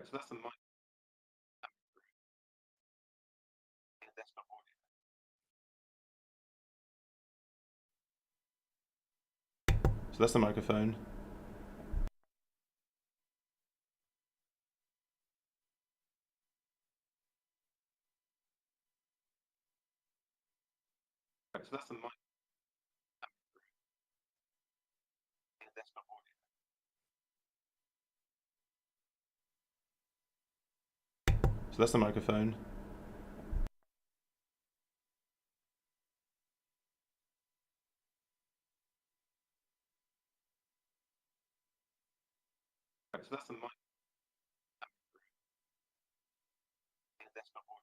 So that's the money. That's the point. So that's the microphone. So that's the money. That's the point. So that's the microphone. So that's the money. That's the point.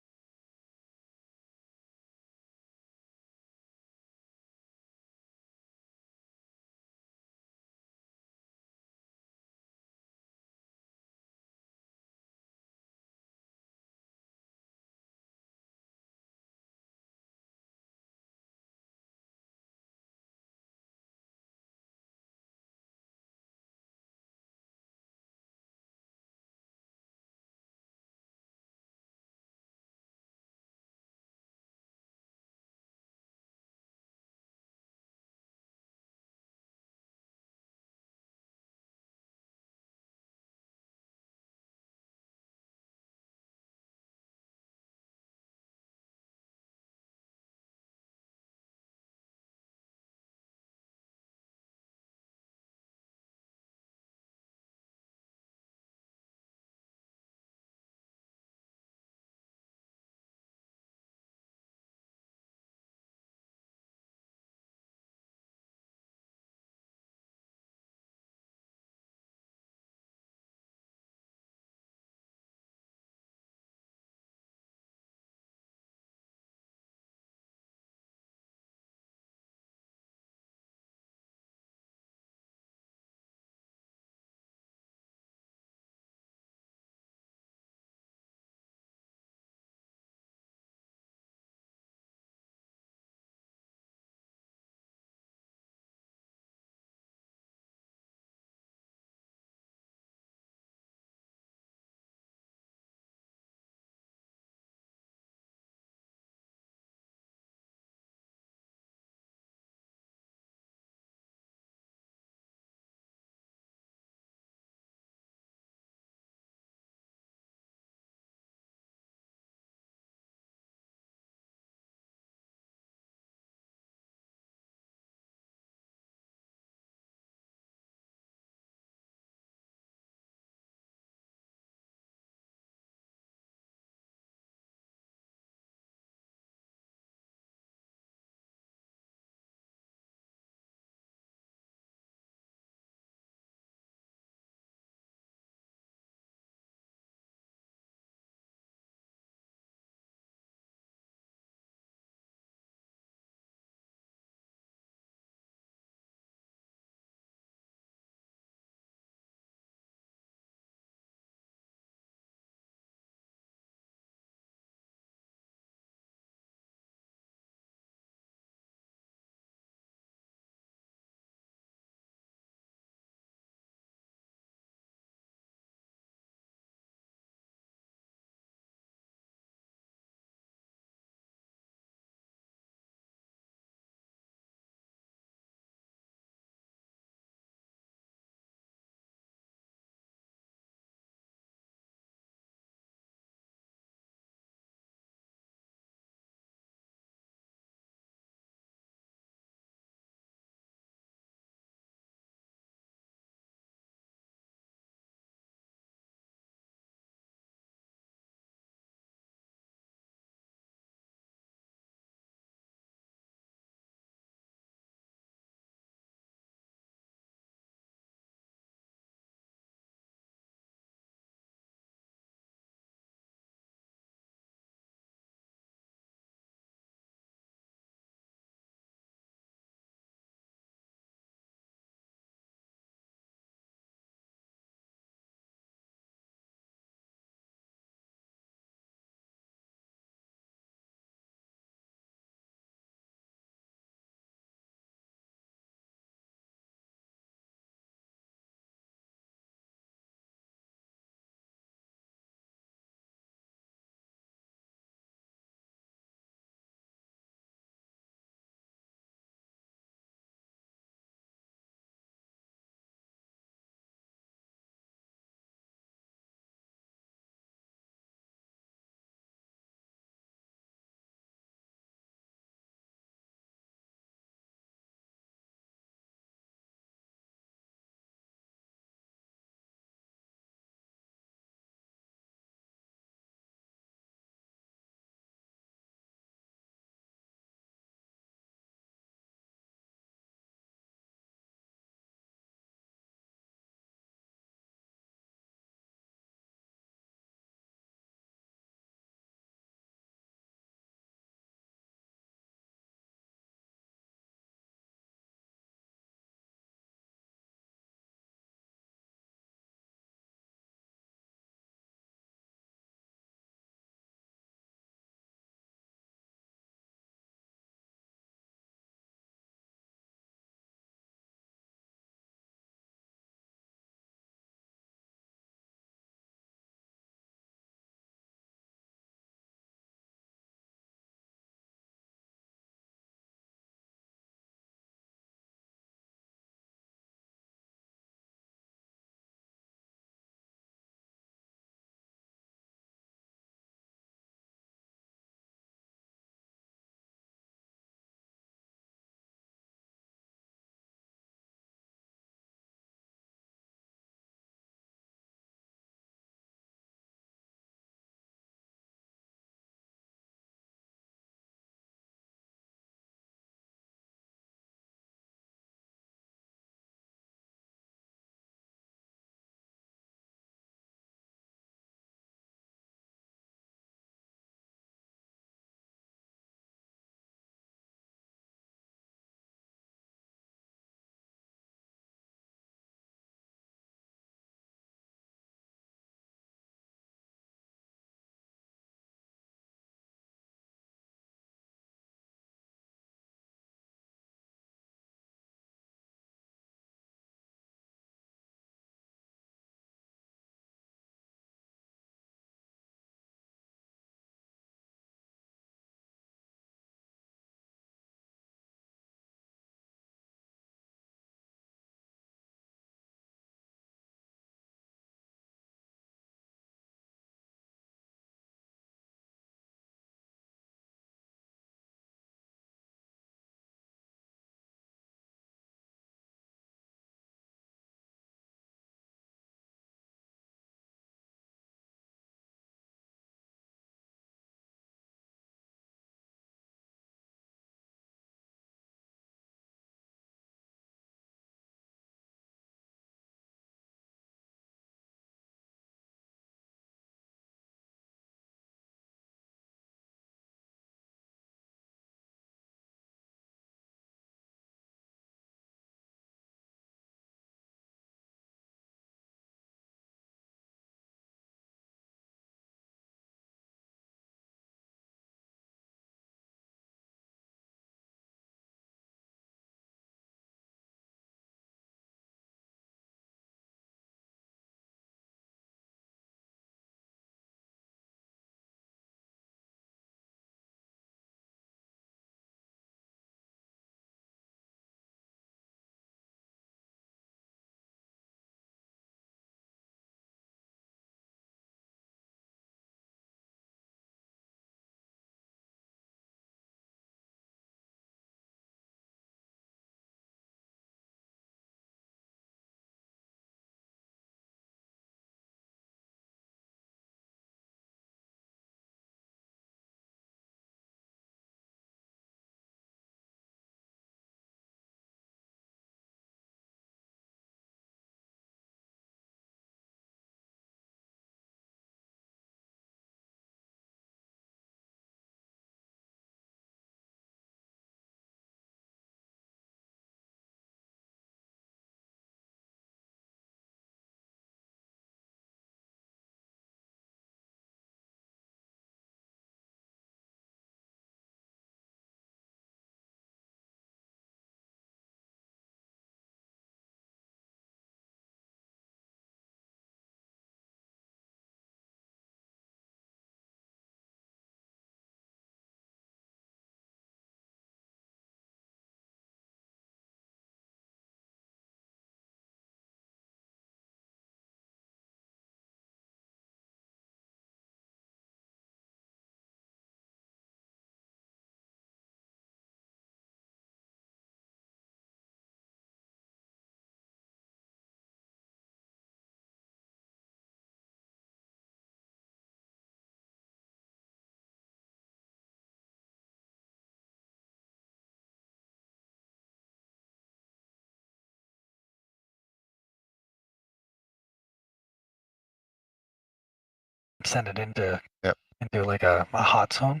send it into Yep. into like a hot zone.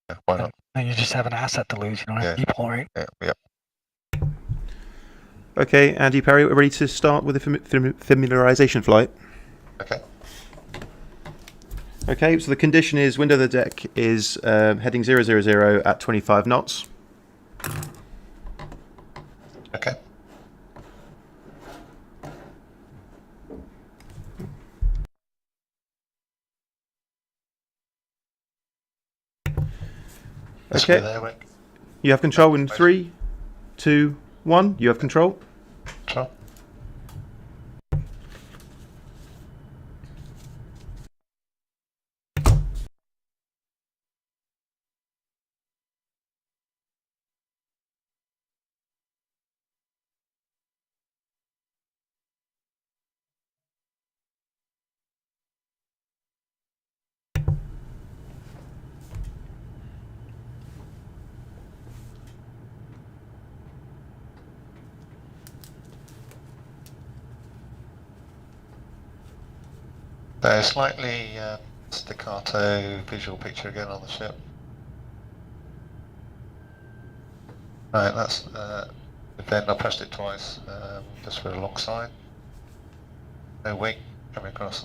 Yeah, why not? Then you just have an asset to lose. You don't have Yeah. people, right? Yeah. Okay, Andy, Perry, we're ready to start with the familiarization flight. Okay. Okay, so the condition is wind of the deck is heading 000 at 25 knots. Okay. Okay. There, Rick. You have control in 3, 2, 1. You have control. Control. So slightly staccato visual picture again on the ship. Right, that's then I pressed it twice, just for alongside. No wing coming across.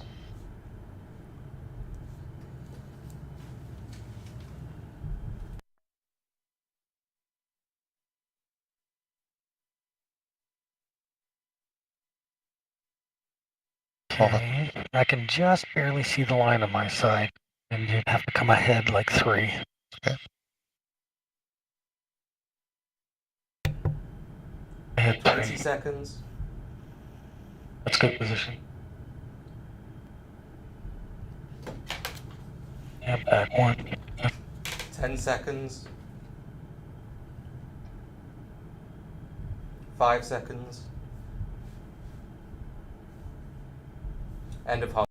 Okay. I can just barely see the line on my side, and you'd have to come ahead like 3. Okay. Ahead 20 3. seconds. That's good position. Yeah, back 1. 10 seconds. 5 seconds. End of hot.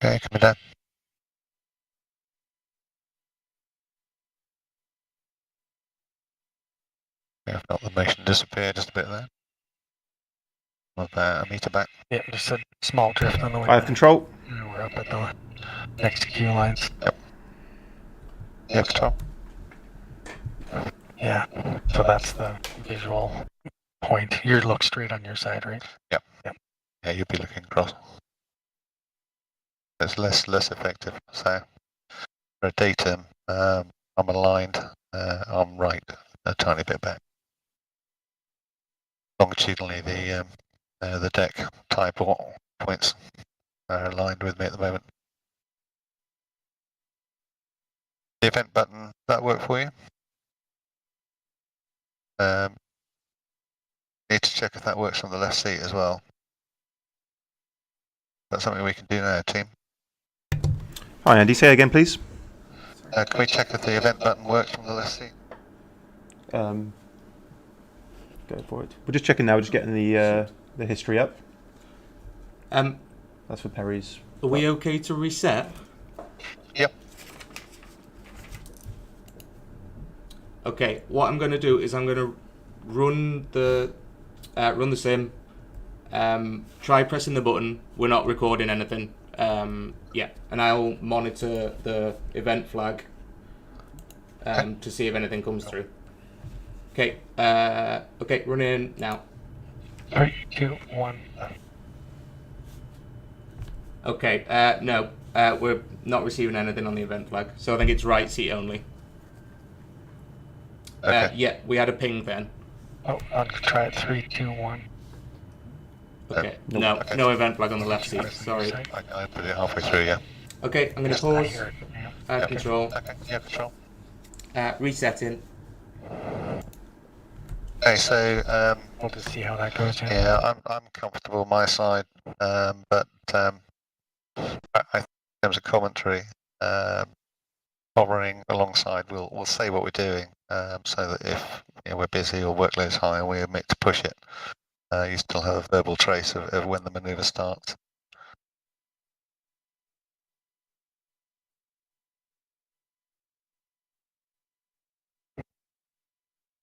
Okay, coming down. Yeah, I felt the motion disappear just a bit there. About a meter back. Yeah, just a small drift on the way. I have control. We're up at the next Q lines. Yeah, control. Yeah, so that's the visual point. You look straight on your side, right? Yep. Yep. Yeah, you'll be looking across. It's less effective. So for a datum, I'm aligned. I'm right a tiny bit back. Longitudinally, the deck type points are aligned with me at the moment. The event button, that work for you? Need to check if that works from the left seat as well. That's something we can do now, team. Hi, Andy. Say again, please. Can we check if the event button works from the left seat? Go for it. We're just checking now. We're just getting the history up. That's for Perry's. Are we okay to reset? Yep. Okay, what I'm going to do is I'm going to run the sim. Try pressing the button. We're not recording anything. Yeah, and I'll monitor the event flag to see if anything comes through. Okay. Okay, run in now. 3, 2, 1. Okay. No, we're not receiving anything on the event flag, so I think it's right seat only. Okay. Yeah, we had a ping then. Oh, I'll try it. 3, 2, 1. Okay. Nope. No, Okay. no event flag on the left seat. Sorry. I put it halfway through, yeah. Okay, I'm going to I pause. hear it. Yeah. Add Okay. control. Okay, yeah, control. Resetting. Okay, so We'll just see how that goes. yeah, I'm comfortable on my side, but I think in terms of commentary, hovering alongside, we'll say what we're doing, so that if we're busy or workload's high and we omit to push it, you still have a verbal trace of when the manoeuvre starts.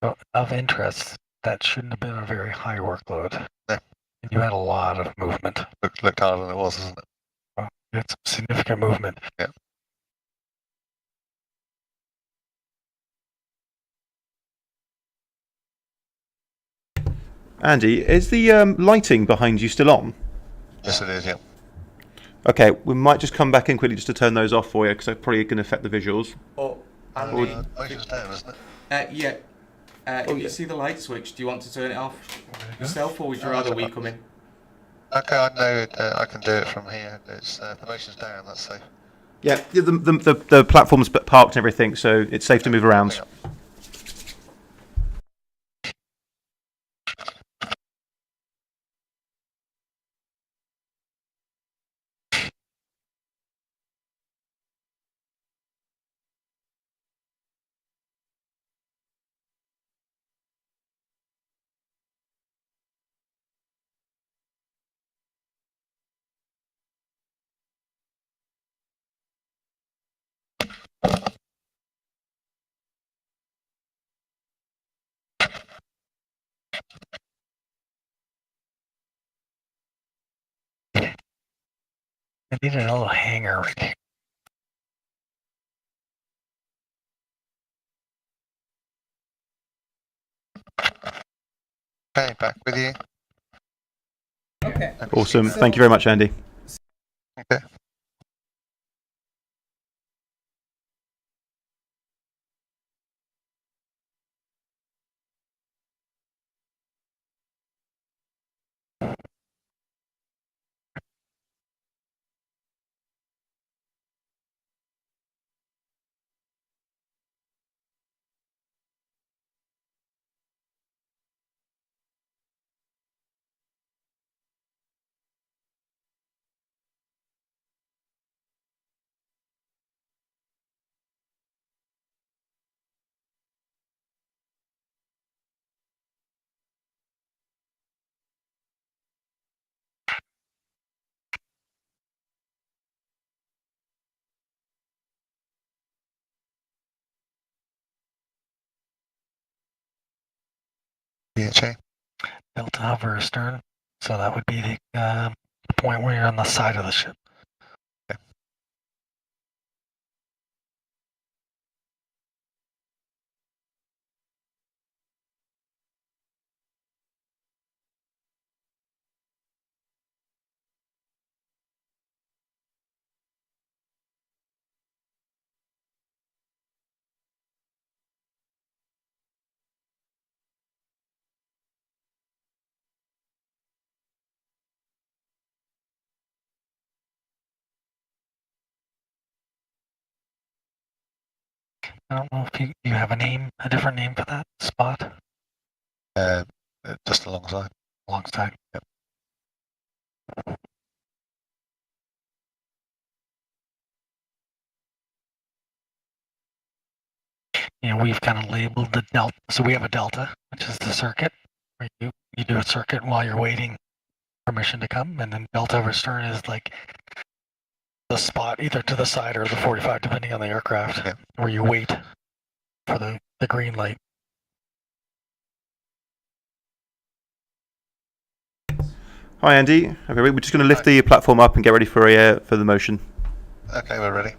So, of interest, that shouldn't have been a very high workload. Yeah. You had a lot of movement. Looked harder than it was, isn't it? It's significant movement. Yeah. Andy, is the lighting behind you still on? Yes, it is. Yeah. Okay, we might just come back in quickly just to turn those off for you, because they're probably going to affect the visuals. Oh, Andy. Motion's down, isn't it? Yeah. If yeah. you see the light switch, do you want to turn it off yourself, or would you rather we come in? Okay, I know I can do it from here. It's the motion's down. That's safe. Yeah, the platform's parked and everything, so it's safe to move around. Yeah. I need a little hanger. Okay, back with you. Okay. Awesome. Thank you very much, Andy. Okay. DHA. Delta hover astern. So that would be the point where you're on the side of the ship. I don't know if you have a different name for that spot Uh, just alongside. alongside. Yep. We've kind of labeled the delta. So we have a delta, which is the circuit, where you do a circuit while you're waiting permission to come, and then delta over stern is like the spot either to the side or the 45, depending on the aircraft, Yeah. where you wait for the green light. Hi, Andy. Okay, we're just going to lift the platform up and get ready for the motion. Okay, we're ready.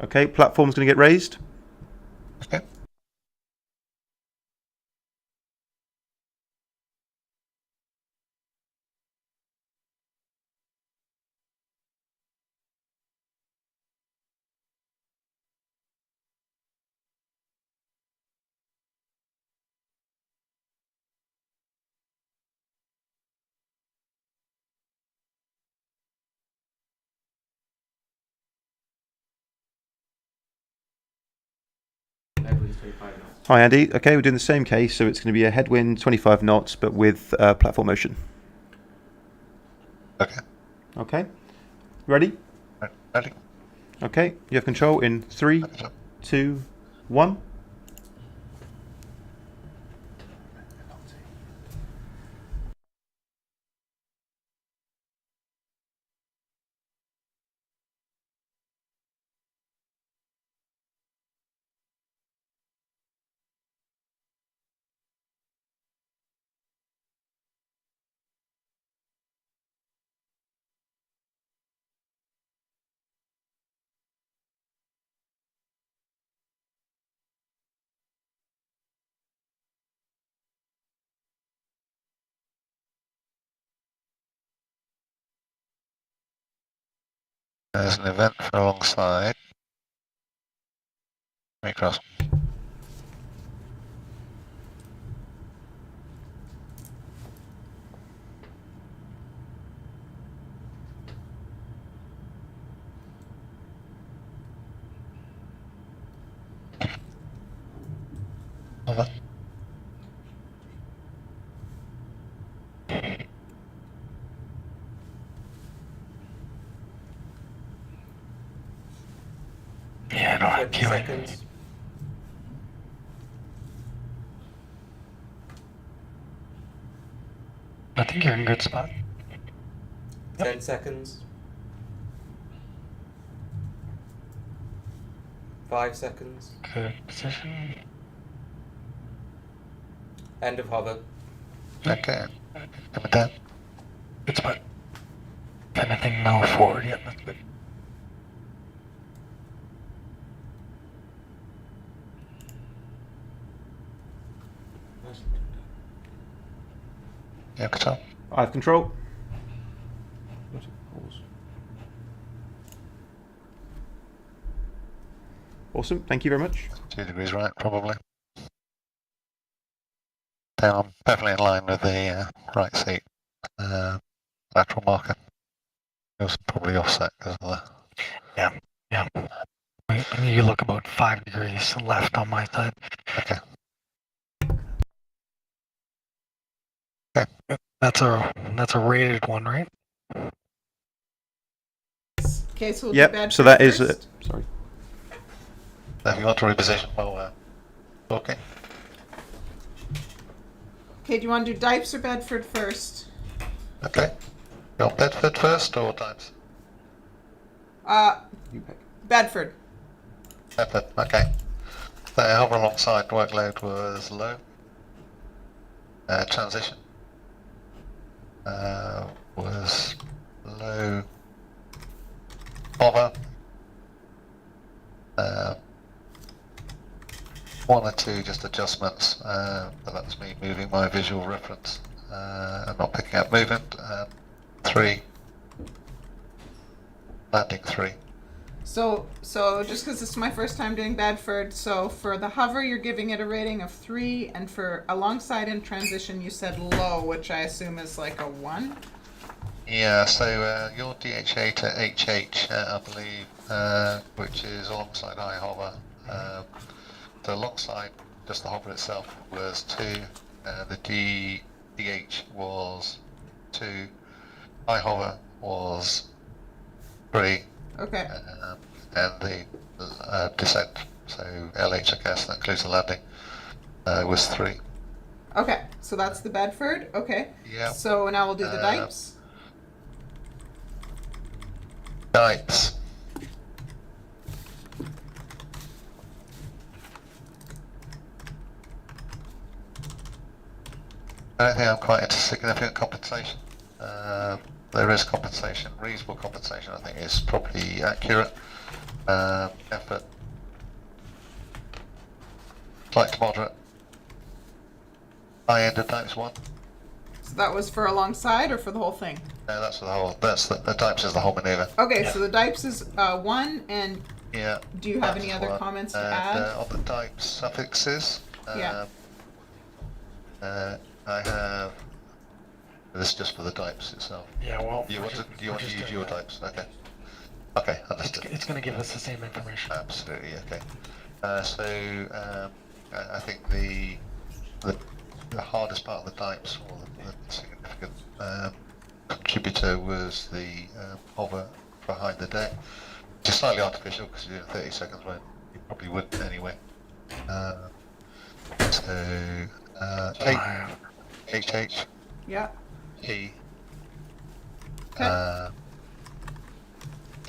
Okay, platform's going to get raised. Okay. Hi, Andy. Okay, we're doing the same case, so it's going to be a headwind 25 knots, but with platform motion. Okay. Okay. Ready? Ready. Okay. You have control in 3, 2, 1. There's an event for alongside. Across. Over. Yeah, I don't have 20 queuing. seconds. I think you're in a good spot. 10 seconds. 5 seconds. Good position. End of hover. Okay. Coming down. Good spot. Anything no forward yet? That's good. Yeah, control. I have control. Awesome. Thank you very much. 2 degrees right, probably. Then I'm perfectly in line with the right seat lateral marker. It was probably offset because of the. Yeah. You look about 5 degrees left on my side. Okay. That's a rated one, right? Okay, so we'll do Yep. Bedford So that is. first. Sorry. If you want to reposition while talking. Okay, do you want to do Dipes or Bedford first? Okay. You want Bedford first or Dipes? You pick. Bedford. Bedford, okay. The hover alongside workload was low. Transition was low. Hover. 1 or 2 just adjustments, but that's me moving my visual reference and not picking up movement. 3. Landing 3. So just because this is my first time doing Bedford, so for the hover you're giving it a rating of 3, and for alongside in transition you said low, which I assume is like a 1. Yeah, so your DHA to HH, I believe, which is alongside iHover. So alongside just the hover itself was 2, the DH was 2, iHover was 3, Okay. and the descent, so LH I guess, that includes the landing, was 3. Okay, so that's the Bedford. Okay. Yeah. So now we'll do the Dipes. Dipes. I don't think I'm quite into significant compensation. There is compensation, reasonable compensation I think is probably accurate. Effort, slight to moderate. High end of Dipes 1. So that was for alongside or for the whole thing? No, that's the whole, the Dipes is the whole maneuver. Okay, so the Dipes is 1, and Yeah. do you have Dipes any is other 1. comments to And, add? on the Dipes suffixes, Yeah. I have. This is just for the Dipes itself. Yeah, well. Do you want to use your Dipes? Okay. Okay, understood. It's going to give us the same information. Absolutely, okay. I think the hardest part of the Dipes, or the significant contributor, was the hover behind the deck. Which is slightly artificial because you do it in 30 seconds when you probably wouldn't anyway. HH, Yeah. P, Okay.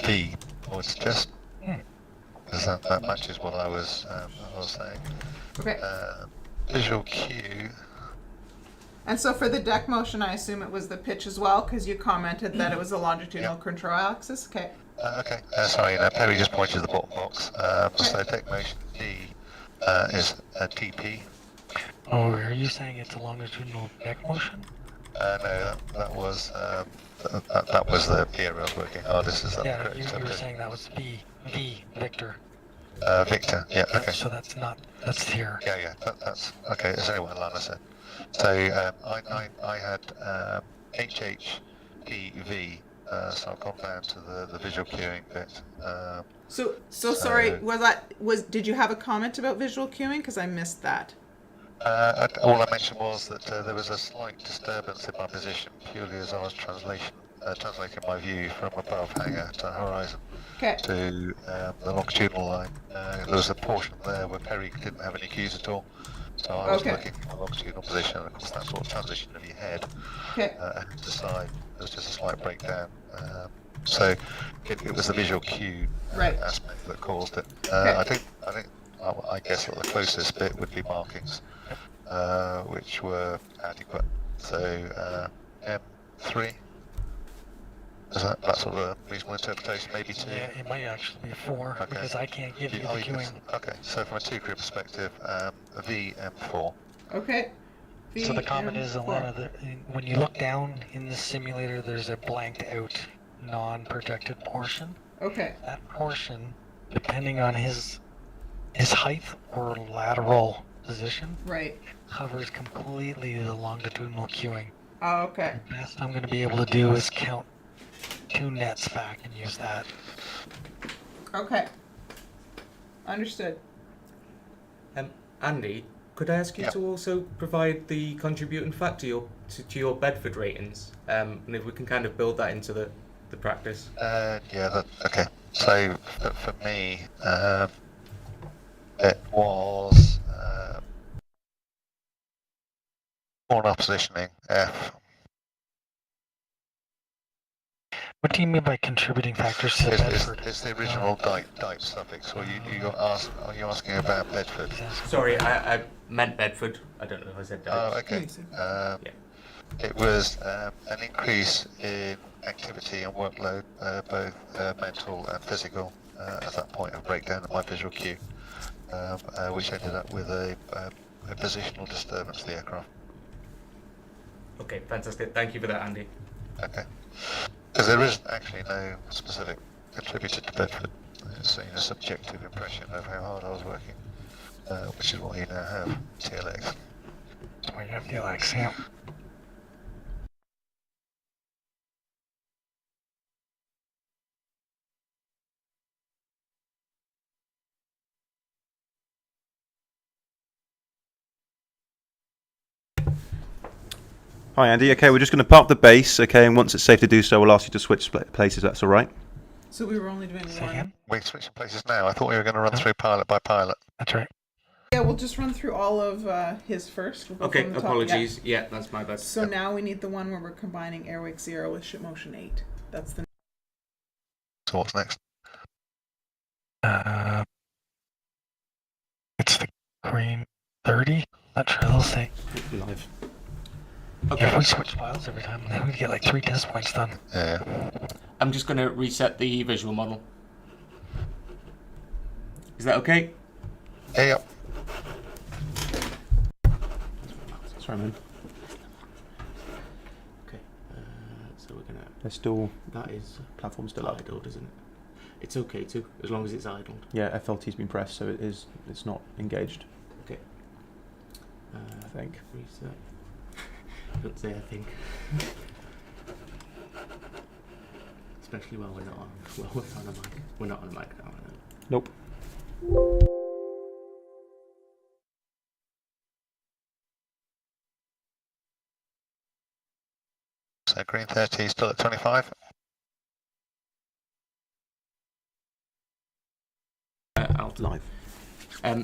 P, I would suggest, because that matches what I was saying. Okay. Visual cue. And so for the deck motion, I assume it was the pitch as well, because you commented that it was a longitudinal control axis. Okay. Okay, sorry, Perry just pointed to the bottom box. So deck motion D is a TP. Oh, are you saying it's a longitudinal deck motion? No, that was the area I was working hardest. Is that Yeah, correct? you were Okay. saying that was V, Victor. Victor. Yeah. Okay. So that's not, that's here. Yeah. That's okay. There's only one line I said. So I had HHPV. So I've gone down to the visual cueing bit. So sorry. Did you have a comment about visual cueing? Because I missed that. All I mentioned was that there was a slight disturbance in my position purely as I was translating my view from above hangar to horizon Okay. to the longitudinal line. There was a portion there where Perry didn't have any cues at all, so I was Okay. looking at my longitudinal position, and of course that sort of transition of your head Okay. and to the side. There was just a slight breakdown. So it was the visual cue Right. aspect that caused it. Okay. I guess that the closest bit would be markings, which were adequate. So M3. Is that sort of a reasonable interpretation? Maybe 2. Yeah, it might actually be 4 Okay. because I can't give you the Oh, you can- queuing. okay, so from a 2 crew perspective, VM4. Okay. So the comment is a lot VM4. of the, when you look down in the simulator, there's a blanked out non-protected portion. Okay. That portion, depending on his height or lateral position, Right. covers completely the longitudinal queuing. Oh, okay. The best I'm going to be able to do is count 2 nets back and use that. Okay. Understood. Andy, could I ask you Yeah. to also provide the contributing factor to your Bedford ratings, and if we can kind of build that into the practice? Okay. So for me, it was corner positioning F. What do you mean by contributing factors to Bedford? It's the original Dyke suffix, or are you asking about Bedford? Sorry, I meant Bedford. I don't know if I said that. Oh, okay. Yeah. It was an increase in activity and workload, both mental and physical, at that point of breakdown of my visual cue, which ended up with a positional disturbance of the aircraft. Okay, fantastic. Thank you for that, Andy. Okay. Because there is actually no specific contributor to Bedford. It's a subjective impression of how hard I was working, which is what you now have, TLX. So you have the Alex, yeah. Hi, Andy. Okay, we're just going to park the base. Okay, and once it's safe to do so, we'll ask you to switch places. That's all right. So we were only doing Say one. again? We're switching places now. I thought we were going to run through pilot by pilot. That's right. Yeah, we'll just run through all of his first. We'll go Okay, from the top. apologies. Yeah, that's my bad. So now we need the one where we're combining Airwake 0 with Shipmotion 8. That's the. So what's next? It's the green 30. Not sure they'll say. Live. Okay, If we switch files every time, then we'd get like 3 test points done. Yeah. I'm just going to reset the visual model. Is that okay? Yeah. Sorry, man. Okay, so we're going to... They're still That is platform still up. idled, isn't it? It's okay too, as long as it's idled. Yeah, FLT's been pressed, so it's not engaged. Okay. I think. Reset. Don't say I think. Especially while we're not on a mic. We're not on a mic now. Nope. So green 30 still at 25. Out. Live.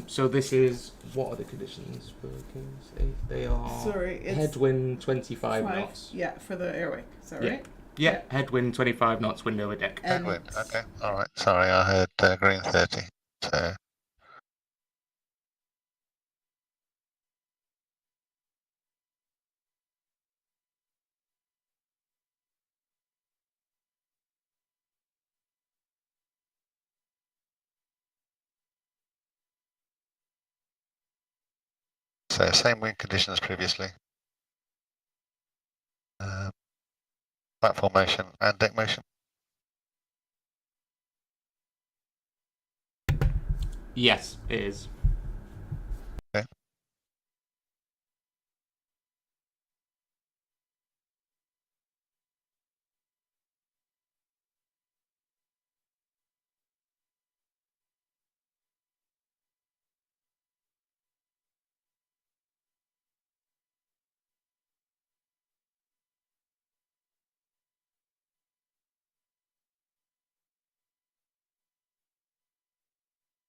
So this is, what are the conditions for Kings 8? They are Sorry, it's headwind 25 knots. Yeah, for the Airwake. Is that Yeah. right? Yeah, headwind 25 knots, window a deck. And Headwind. Okay. All right. Sorry, I heard green 30. So same wind conditions as previously. platform motion and deck motion? Yes, it is. Okay.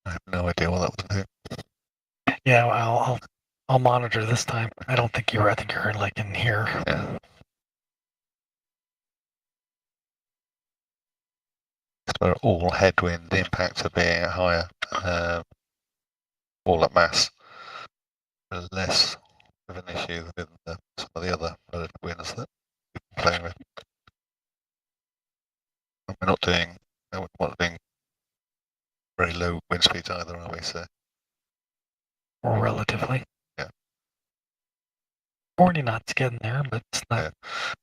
I have no idea what that would do. Yeah, I'll monitor this time. I don't think I think you're like in here. Yeah. So all headwind, the impacts of being higher, all at mass. Less of an issue with some of the other relative winds that we've been playing with. And we're not doing very low wind speeds either, are we? So Relatively. Yeah. 40 knots getting there, but it's not. Yeah.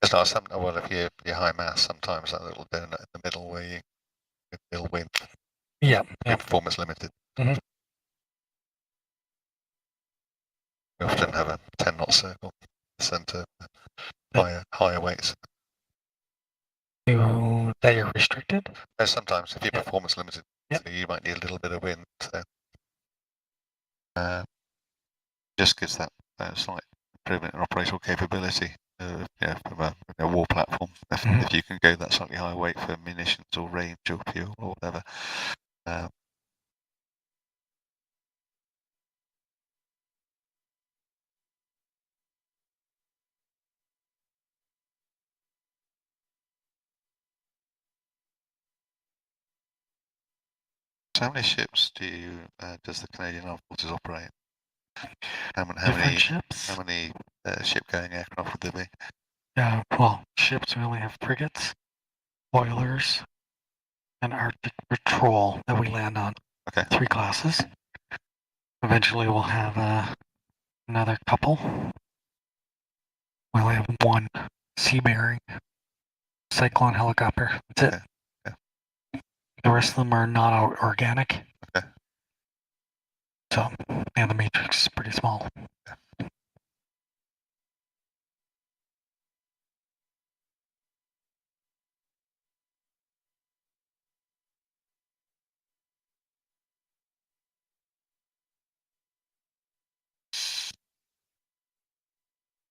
It's not something. Well, if you're high mass, sometimes that little donut in the middle where you feel wind, Yeah. your performance limited. Mhm. We often have a 10 knot circle, centre, Yeah. higher weights. That you're restricted. And sometimes if you're Yeah. performance limited, Yep. so you might need a little bit of wind. So just gives that slight improvement in operational capability. From a war platform, if you can go that slightly higher weight for munitions or range or fuel or whatever. So how many ships does the Canadian Armed Forces operate? How many ships. How many ship-going aircraft would there be? Well, ships, we only have frigates, boilers, and Arctic Patrol that we land on. Okay. 3 classes. Eventually we'll have another couple. We'll have 1 Sea-bearing Cyclone helicopter. That's it. Okay. The rest of them are not organic. Okay. So, the matrix is pretty small.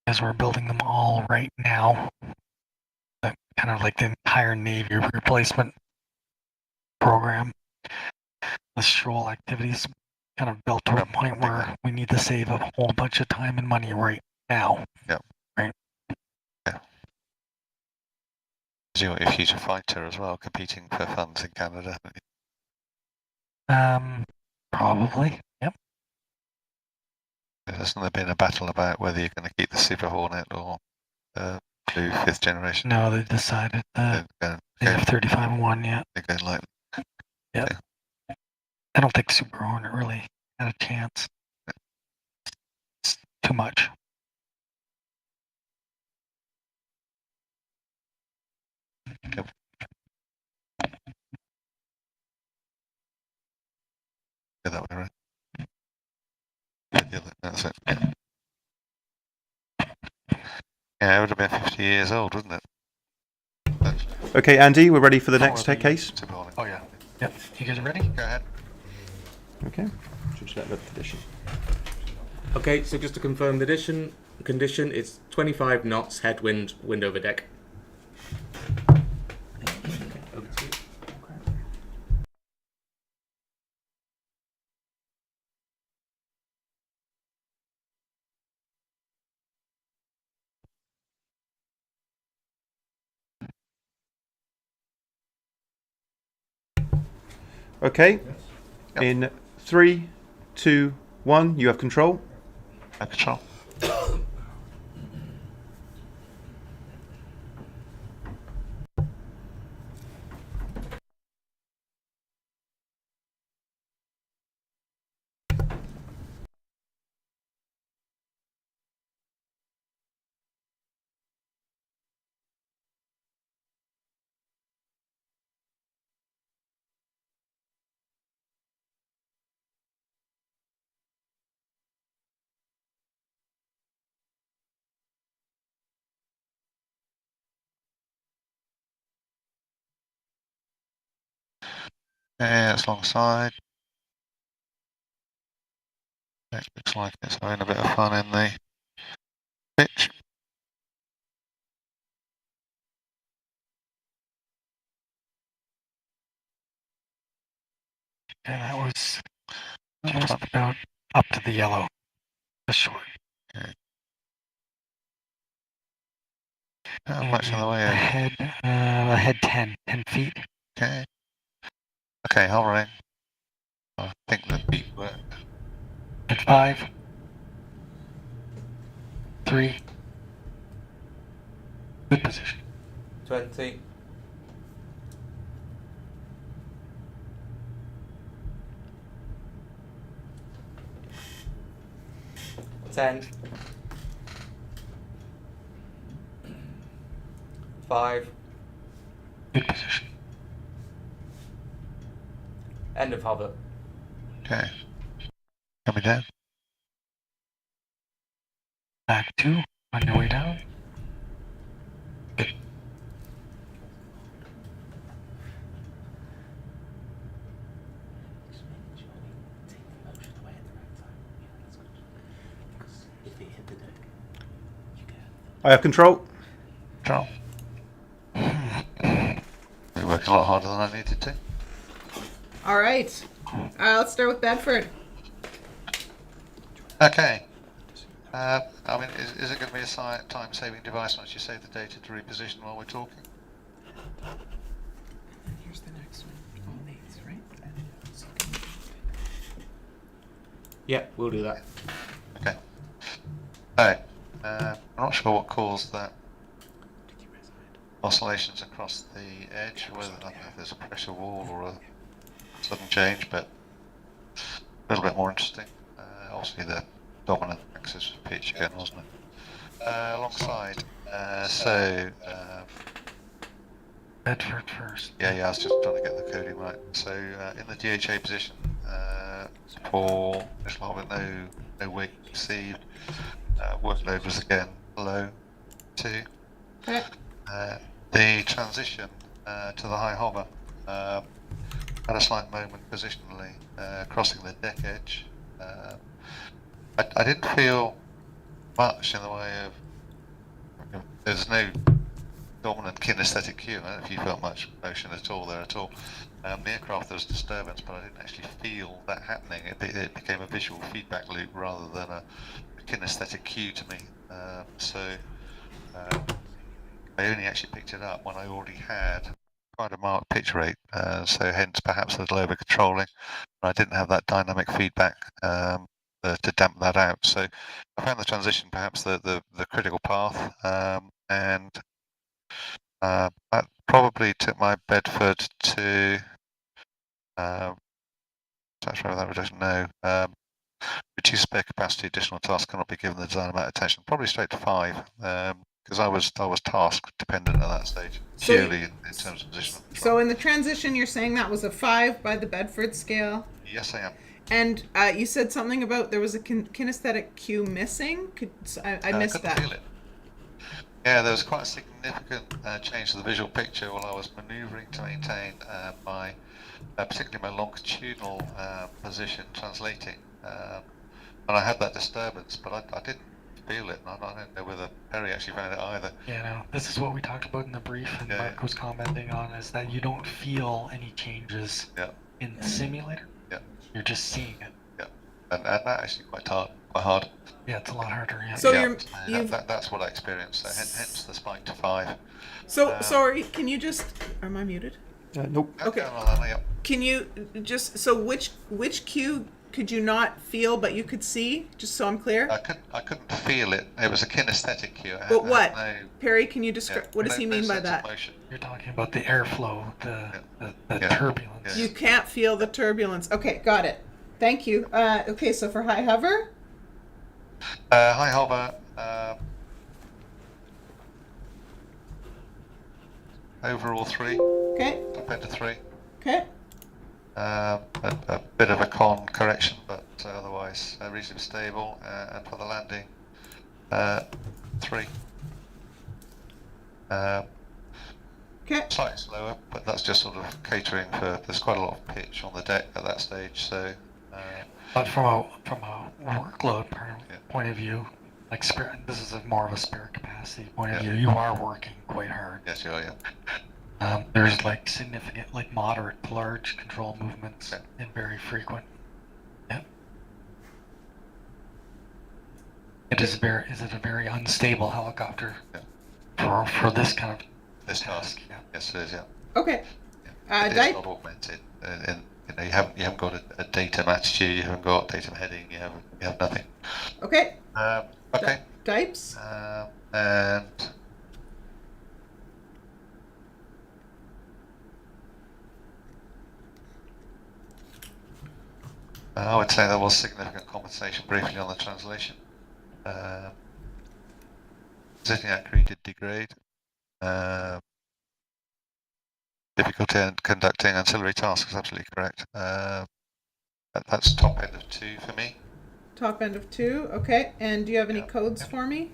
As we're building them all right now, kind of like the entire Navy replacement program. The shoal activities kind of built to a point where we need to save a whole bunch of time and money right now. Yeah. Right. Yeah. You're a future fighter as well, competing for funds in Canada. Probably. Yep. Hasn't there been a battle about whether you're going to keep the Super Hornet or Blue 5th generation? No, they decided the F-35 won yet. They're going like. Yeah. I don't think Super Hornet really had a chance. It's too much. Yep. Yeah, that way, right? Yeah, that's it. Yeah, it would have been 50 years old, wouldn't it? Okay, Andy, we're ready for the next case. Super Hornet. Oh yeah. Yep. You guys ready? Go ahead. Okay. Just let the condition. Okay, so just to confirm the condition, it's 25 knots headwind, wind over deck. Over to you. Okay. Yep. In 3, 2, 1, you have control. Control. Yeah, it's alongside. It looks like it's having a bit of fun in the pitch. And that was just about up to the yellow. Just short. Not much in the way of. Ahead 10 feet. Okay. Okay, hovering. I think the beat worked. At 5, 3. Good position. 20. Ten. 5. Good position. End of hover. Okay. Coming down. Back 2 on your way down. Good. I have control. Control. You're working a lot harder than I needed to. All right. Let's start with Bedford. Okay. I mean, is it going to be a time-saving device once you save the data to reposition while we're talking? Here's the next one. All these, right? Yeah, we'll do that. Okay. So, I'm not sure what caused that oscillations across the edge, whether I don't know if there's a pressure wall or a sudden change, but a little bit more interesting. Obviously the dominant axis was pitch again, wasn't it? Alongside, Bedford first. yeah, I was just trying to get the coding right. So in the DHA position, for initial orbit, no weight received. Workload was again below 2. Okay. The transition to the high hover had a slight moment positionally, crossing the deck edge. I didn't feel much in the way of. There's no dominant kinesthetic cue. I don't know if you felt much motion at all there at all. The aircraft, there was disturbance, but I didn't actually feel that happening. It became a visual feedback loop rather than a kinesthetic cue to me. I only actually picked it up when I already had quite a marked pitch rate, so hence perhaps a little over controlling. I didn't have that dynamic feedback to damp that out. So I found the transition perhaps the critical path, and that probably took my Bedford to. That's right, that reduction. No. Reduce spare capacity, additional tasks cannot be given the desired amount of attention. Probably straight to 5, because I was task dependent at that stage, So purely in terms of positional control. So in the transition, you're saying that was a 5 by the Bedford scale? Yes, I am. And you said something about there was a kinesthetic cue missing? I missed couldn't that. feel it. Yeah, there was quite a significant change to the visual picture while I was manoeuvring to maintain particularly my longitudinal position translating. And I had that disturbance, but I didn't feel it, and I don't know whether Perry actually found it either. Yeah, no, this is what we talked about in the brief, and Mark was commenting on, is that you don't feel any changes in the simulator. Yeah. You're just seeing it. Yeah, and that actually quite hard. Yeah, it's a lot harder. Yeah. So that's what I experienced. So hence the spike to 5. So sorry, can you just? Am I muted? Nope. Okay. Yeah. Can you just which cue could you not feel but you could see? Just so I'm clear. I couldn't feel it. It was a kinesthetic cue. But what? Perry, can you describe? What does he mean by that? You're talking about the airflow, the turbulence. You can't feel the turbulence. Okay, got it. Thank you. Okay, so for high hover. High hover. Overall 3. Okay. Compared to 3. Okay. A bit of a con correction, but otherwise reasonably stable. And for the landing, 3. Okay. Slightly slower, but that's just sort of catering for. There's quite a lot of pitch on the deck at that stage, so. But from a workload Yeah. point of view, like spirit, this is more of a spirit capacity point of Yeah. view. You are working quite hard. Yes, you are. Yeah. There's like significant, like moderate to large control movements Yeah. and very frequent. Yeah. Is it a very unstable helicopter for this kind of This task. task? Yeah. Yes, it is. Yeah. Okay. It's Dipe. not augmented, and you haven't got a datum attitude. You haven't got datum heading. You have nothing. Okay. Okay. Dipes. And I would say there was significant compensation briefly on the translation. Sitting accuracy did degrade. Difficulty in conducting ancillary tasks is absolutely correct. That's top end of 2 for me. Top end of 2. Okay. And do you have any Yeah. codes for me?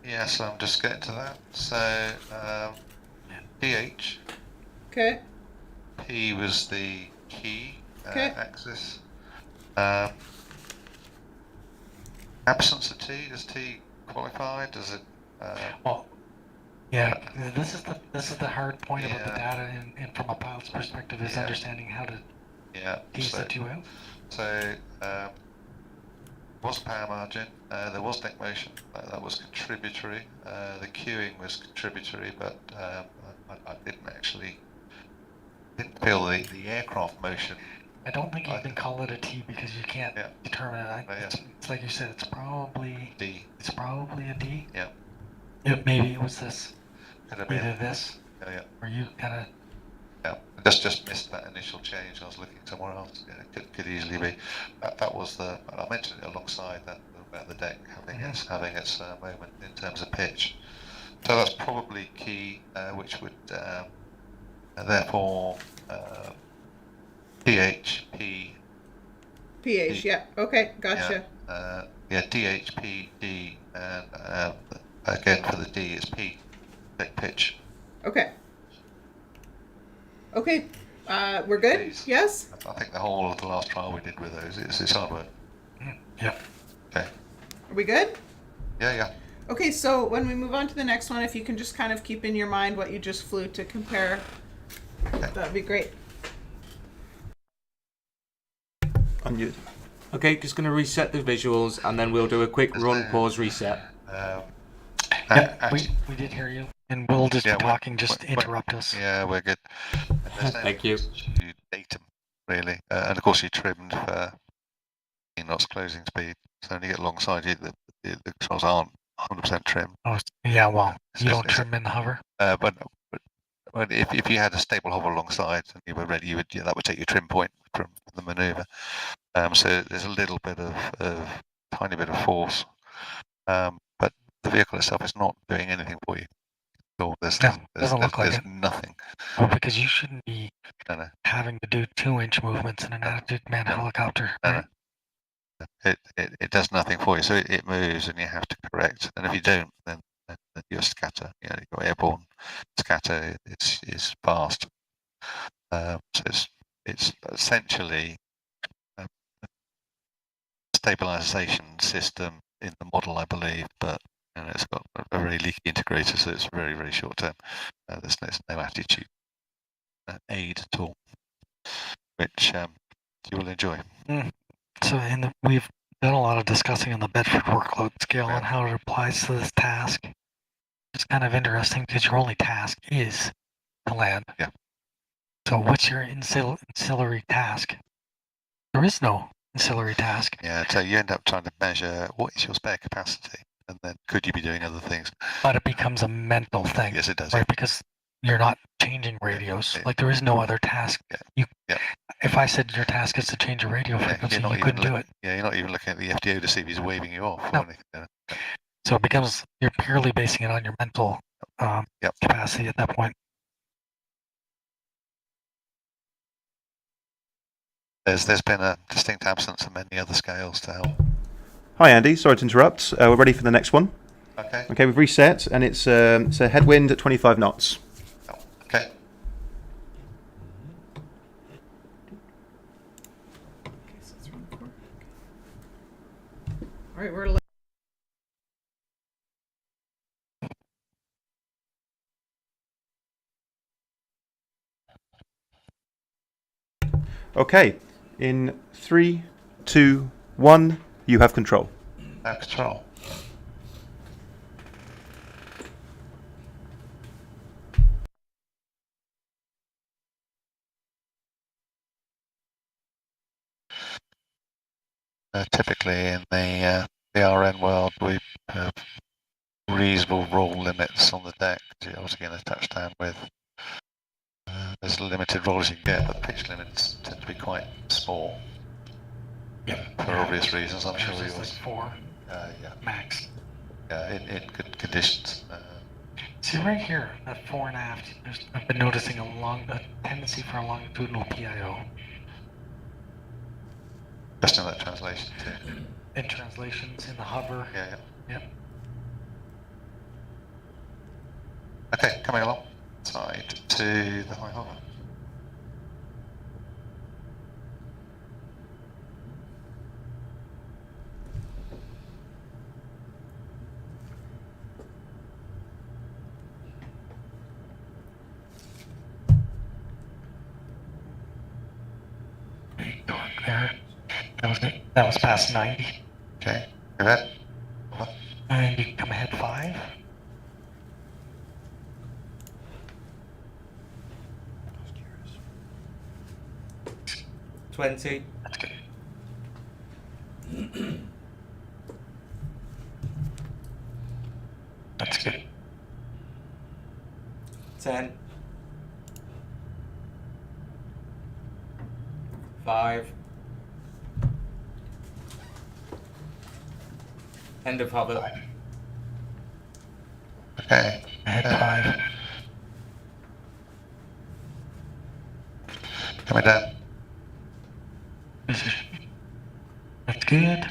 Yes, I'm just getting to that. So, PH. Okay. P was the key Okay. axis. Absence of T, does T qualify? Does it? Well, yeah. This is the hard point about the Yeah. data, and from a pilot's perspective, is Yeah. understanding how to Yeah. tease the two out. So was power margin. There was deck motion. That was contributory. The queuing was contributory, but I didn't feel the aircraft motion. I don't think you can call it a T because you can't Yeah. determine it. Yeah. It's like you said. It's probably D. a D. Yeah. Maybe it was this, Could have been. either this, Yeah. or you kind of. Yeah, just missed that initial change. I was looking somewhere else. Yeah, it could easily be. That was the. I mentioned it alongside that about the deck having its moment in terms of pitch. So that's probably key, which would therefore PHP. PH. D. Yeah. Okay. Gotcha. DHPD, and again for the D it's P, deck pitch. Okay. Okay. We're good? Please. Yes? I think the whole of the last trial we did with those it's hard work. Yeah. Okay. Are we good? Yeah. Okay, so when we move on to the next one, if you can just kind of keep in your mind what you just flew to compare, that'd be great. Unmute. Okay, just going to reset the visuals and then we'll do a quick run, pause, reset. Yeah, we did hear you, and we'll just be Yeah, talking. Just interrupt us. Yeah, we're good. And there's no Thank you. datum, really. And of course you trimmed for knots closing speed. So when you get alongside you, the controls aren't 100% trimmed. Oh, yeah. Well, It's you just- don't trim in the hover. But if you had a stable hover alongside and you were ready, that would take your trim point from the manoeuvre. So there's a little bit of tiny bit of force, but the vehicle itself is not doing anything for you. So Doesn't look like there's it. nothing. Well, because you shouldn't be No. having to do 2-inch movements in an attitude man helicopter. No. It does nothing for you. So it moves and you have to correct. And if you don't, then you scatter. You're airborne scatter. It's fast. So it's essentially a stabilization system in the model, I believe, but it's got a very leaky integrator, so it's very, very short term. There's no attitude aid at all, which you will enjoy. So we've done a lot of discussing on the Bedford workload scale and how it applies to this task. It's kind of interesting because your only task is to land. Yeah. So what's your ancillary task? There is no ancillary task. Yeah, so you end up trying to measure what is your spare capacity, and then could you be doing other things? But it becomes a mental thing. Yes, it does. Right, because you're not changing radios. Yeah. Like there is no other task. Yeah. If I said your task is to change a radio frequency, you couldn't do it. Yeah, you're not even looking at the FDO to see if he's waving you off No. or anything. So it becomes you're purely basing it on your mental capacity at that point. There's been a distinct absence of many other scales to help. Hi Andy, sorry to interrupt. We're ready for the next one. Okay. Okay, we've reset and it's a headwind at 25 knots. Okay. Right, we're li- Okay. In 3, 2, 1, you have control. Now control. Typically in the RN world, we have reasonable roll limits on the deck to obviously get a touchdown with. There's limited rolls you can get, but pitch limits tend to be quite small. For obvious reasons, I'm sure Yours is yours. like 4 Yeah, max. in good conditions. See right here, that 4 and a half. I've been noticing a tendency for a longitudinal PIO. Just in that translation too. In translations, in the hover. Yeah. Yep. Okay, coming along. Side to the high hover. Dark there. That was it. That was past 90. Okay, go ahead. Over. And you come ahead 5. 20. That's good. That's good. 10. 5. End of hover. Okay. Ahead 5. Coming down. Position. That's good.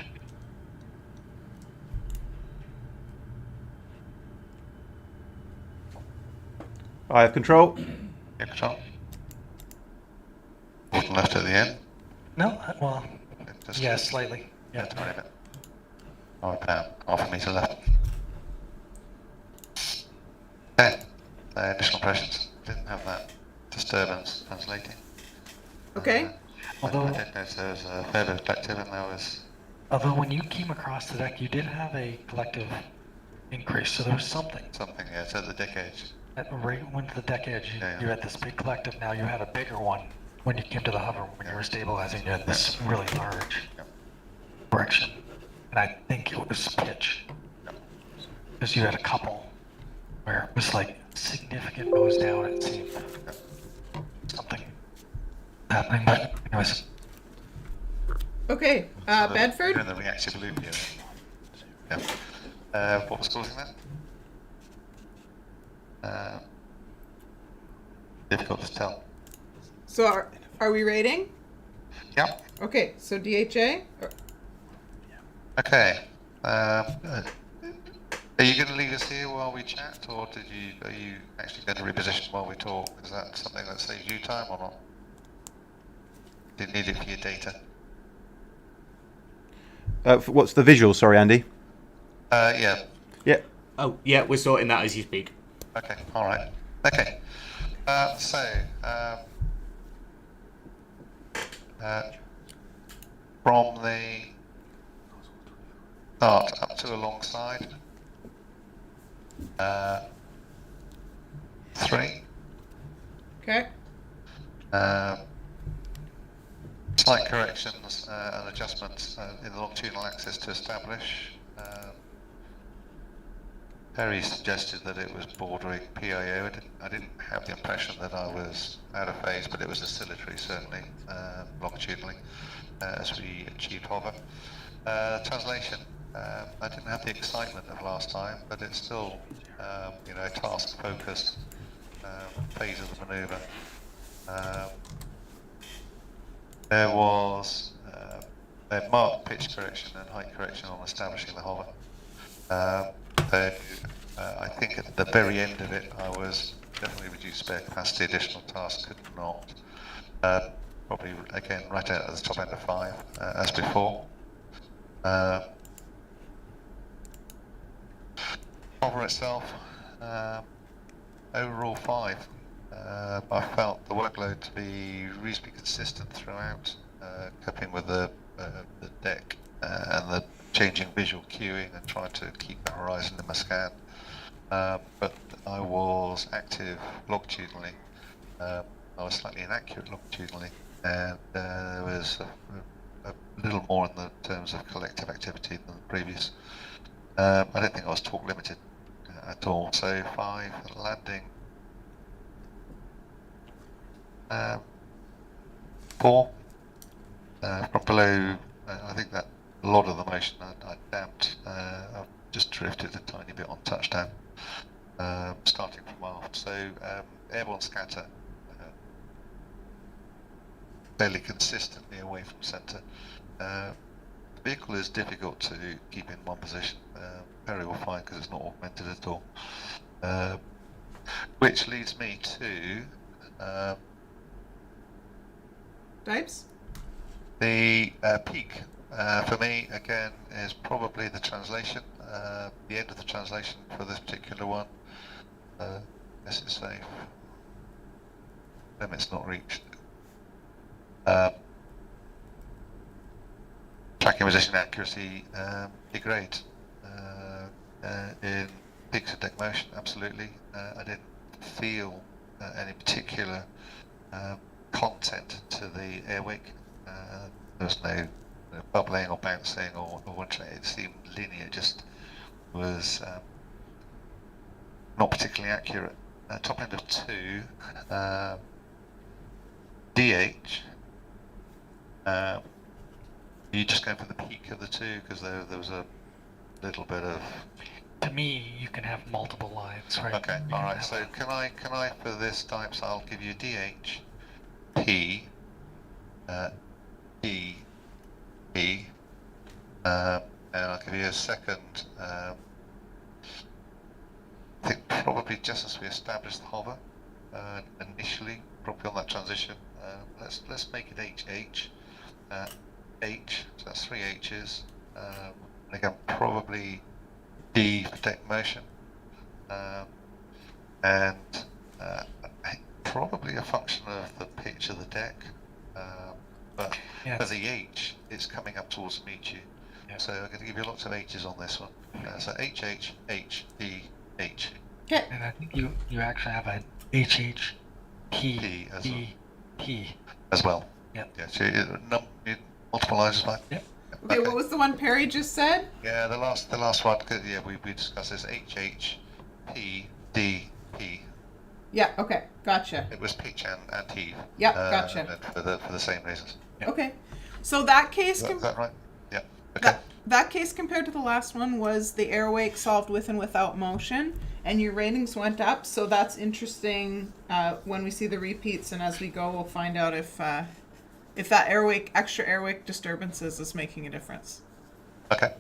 I have control. Get control. Bottom left at the end. No, well, Just yeah, slightly. Yeah. a tiny bit. Or down. Half a metre left. Okay. Additional impressions. Didn't have that disturbance translating. Okay. Although- I did notice there was a fair bit of active and there was. Although when you came across the deck, you did have a collective increase, so there was something. Something, yeah, it's at the deck edge. Right when the deck edge, Yeah. you had this big collective. Now you had a bigger one when you came to the hover. When you were stabilizing, you had this really large Yep. correction, and I think it was pitch, Yep. because you had a couple where it was like significant nose down. It seemed something happening, but anyways. Okay, Bedford? Doing the reactive loop here. Yeah. What was causing that? Difficult to tell. So are we rating? Yep. Okay, so DHA? Okay. Are you going to leave us here while we chat, or are you actually going to reposition while we talk? Is that something that saves you time or not? Do you need it for your data? What's the visual? Sorry, Andy. Yeah. Yeah. Oh, yeah, we're sorting that as you speak. Okay. All right. Okay. From the start up to alongside. 3. Okay. Slight corrections and adjustments in the longitudinal axis to establish. Perry suggested that it was bordering PIO. I didn't have the impression that I was out of phase, but it was oscillatory certainly, longitudinally, as we achieved hover. Translation. I didn't have the excitement of last time, but it's still, task-focused phase of the manoeuvre. There was a marked pitch correction and height correction on establishing the hover. I think at the very end of it, I was definitely reduced spare capacity, additional task could not. Probably again right out at the top end of 5 as before. hover itself, overall 5. I felt the workload to be reasonably consistent throughout, coping with the deck and the changing visual cueing and trying to keep the horizon in my scan. But I was active longitudinally. I was slightly inaccurate longitudinally, and there was a little more in the terms of collective activity than the previous. I don't think I was torque limited at all. So 5 landing. 4 from below. I think that a lot of the motion I damped. I've just drifted a tiny bit on touchdown, starting from aft. So airborne scatter fairly consistently away from centre. The vehicle is difficult to keep in one position. Perry will find because it's not augmented at all. Which leads me to Dipes? the peak. For me, again, is probably the translation. The end of the translation for this particular one. This is safe. Limit's not reached. Tracking position accuracy degrade in peaks of deck motion. Absolutely, I didn't feel any particular content to the air wake. There was no bubbling or bouncing or it seemed linear. Just was not particularly accurate. Top end of 2. DH. You just going for the peak of the 2 because there was a little bit of. To me, you can have multiple lines, right? Okay, all right. So can I for this types I'll give you DH, P, E, E, and I'll give you a second. I think probably just as we established the hover initially, probably on that transition. Let's make it HH. H, so that's 3 H's. And again, probably D for deck motion. And probably a function of the pitch of the deck. But Yeah, for the H, it's coming up towards Michu. Yeah. So I'm going to give you lots of H's on this one. So HH, H, D, H. Okay. and I think you actually have a HH, P, P as D, P. as well. Yeah. Yeah. So multiple lines is fine. Yeah. Okay, what was the one Perry just said? Yeah, the last one. 'Cause, yeah, we discussed this. HH, P, D, P. Yeah, okay, gotcha. It was pitch and heave. Yeah, gotcha. and for the same reasons. Yeah. Okay. So that case Is that right? Yeah. Okay. that case compared to the last one was the air wake solved with and without motion, and your ratings went up. So that's interesting. When we see the repeats and as we go, we'll find out if that extra air wake disturbances is making a difference. Okay.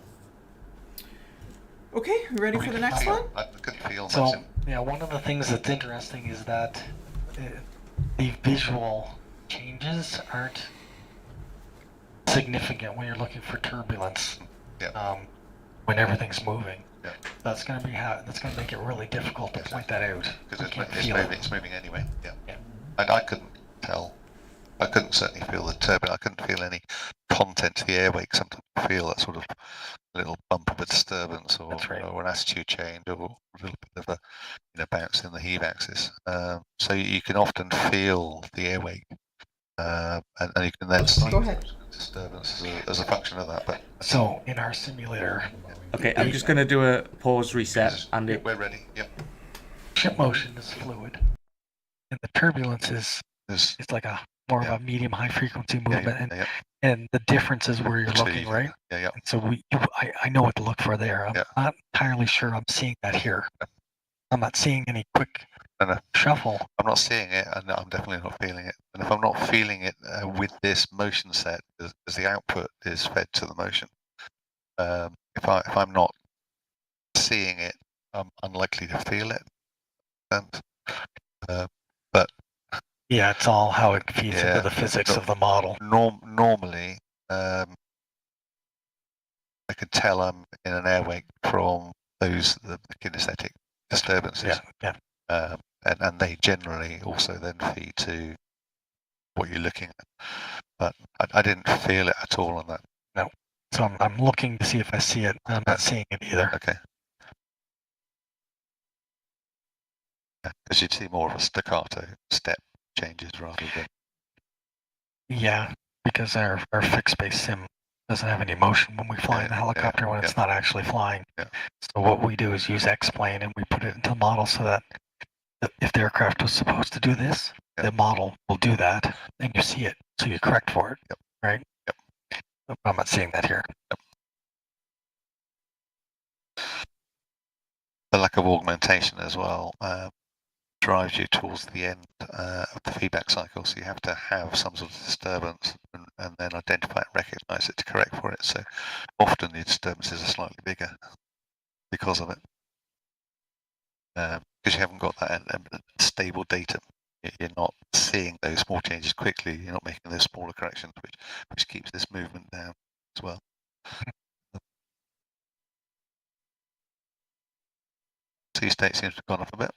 Okay, we ready for the next one? I couldn't feel So, much. yeah, one of the things that's interesting is that the visual changes aren't significant when you're looking for turbulence. Yeah. When everything's moving. Yeah. That's going to make it really difficult to point that out. Because We can't it's feel moving. it. It's moving anyway. Yeah. Yeah. And I couldn't tell. I couldn't certainly feel the turbulence. I couldn't feel any content to the air wake. Sometimes I feel that sort of little bump of a disturbance or, That's right. or an attitude change or a little bit of a bounce in the heave axis. So you can often feel the air wake, and you can then see Go ahead. disturbance as a function of that. But So in our simulator, Okay, I'm just going to do a pause reset, and it we're ready. Yep. ship motion is fluid, and the turbulence is There's, it's like a more Yeah. of a medium high frequency yeah, movement, yeah, and the difference is where you're So looking, you- right? Yeah, yeah. And so I know what to look for there. I'm Yeah. not entirely sure I'm seeing that here. I'm not seeing any quick No. shuffle. I'm not seeing it, and I'm definitely not feeling it. And if I'm not feeling it with this motion set, as the output is fed to the motion, if I'm not seeing it, I'm unlikely to feel it. And but Yeah, it's all how it feeds Yeah. into the physics of the model. normally, I could tell I'm in an air wake from the kinesthetic disturbances. Yeah. And they generally also then feed to what you're looking at. But I didn't feel it at all on that. So I'm looking to see if I see it. I'm not seeing it either. Okay. Because you'd see more of a staccato step changes rather than. Yeah, because our fixed base sim doesn't have any motion when we fly in the helicopter when it's not actually flying. Yeah. So what we do is use X-plane and we put it into the model so that if the aircraft was supposed to do this, the model will do that, and you see it, so you correct for it, right? Yep. But I'm not seeing that here. The lack of augmentation as well drives you towards the end of the feedback cycle, so you have to have some sort of disturbance and then identify and recognize it to correct for it. So often the disturbances are slightly bigger because of it, because you haven't got that stable data. You're not seeing those small changes quickly. You're not making those smaller corrections, which keeps this movement down as well. Sea state seems to have gone up a bit.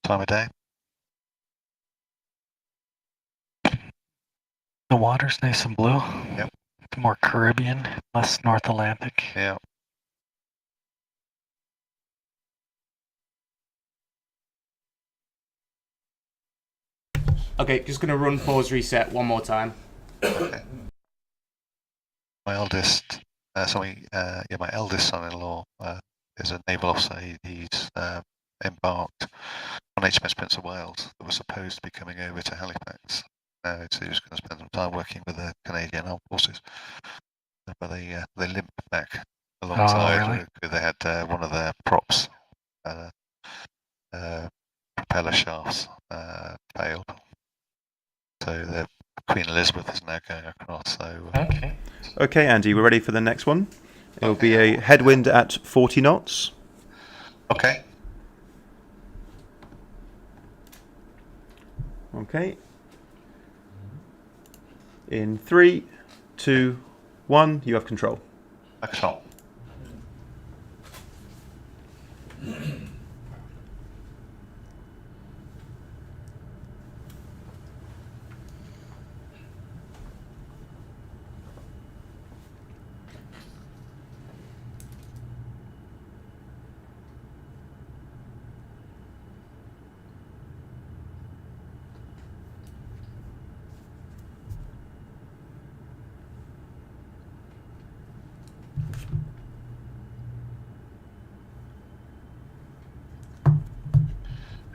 Time of day. The water's nice and blue. Yep. More Caribbean, less North Atlantic. Yeah. Okay, just gonna run pause reset one more time. Okay. My eldest, my eldest son-in-law is a naval officer. He's embarked on HMS Prince of Wales that was supposed to be coming over to Halifax. So he was going to spend some time working with the Canadian Armed Forces, but they limped back alongside. Oh, really? They had one of their props, propeller shafts, failed. So the Queen Elizabeth is now going across. So Okay. Okay, Andy, we're ready for the next one. It will be a headwind at 40 knots. okay. Okay. In 3, 2, 1, you have control. Excellent.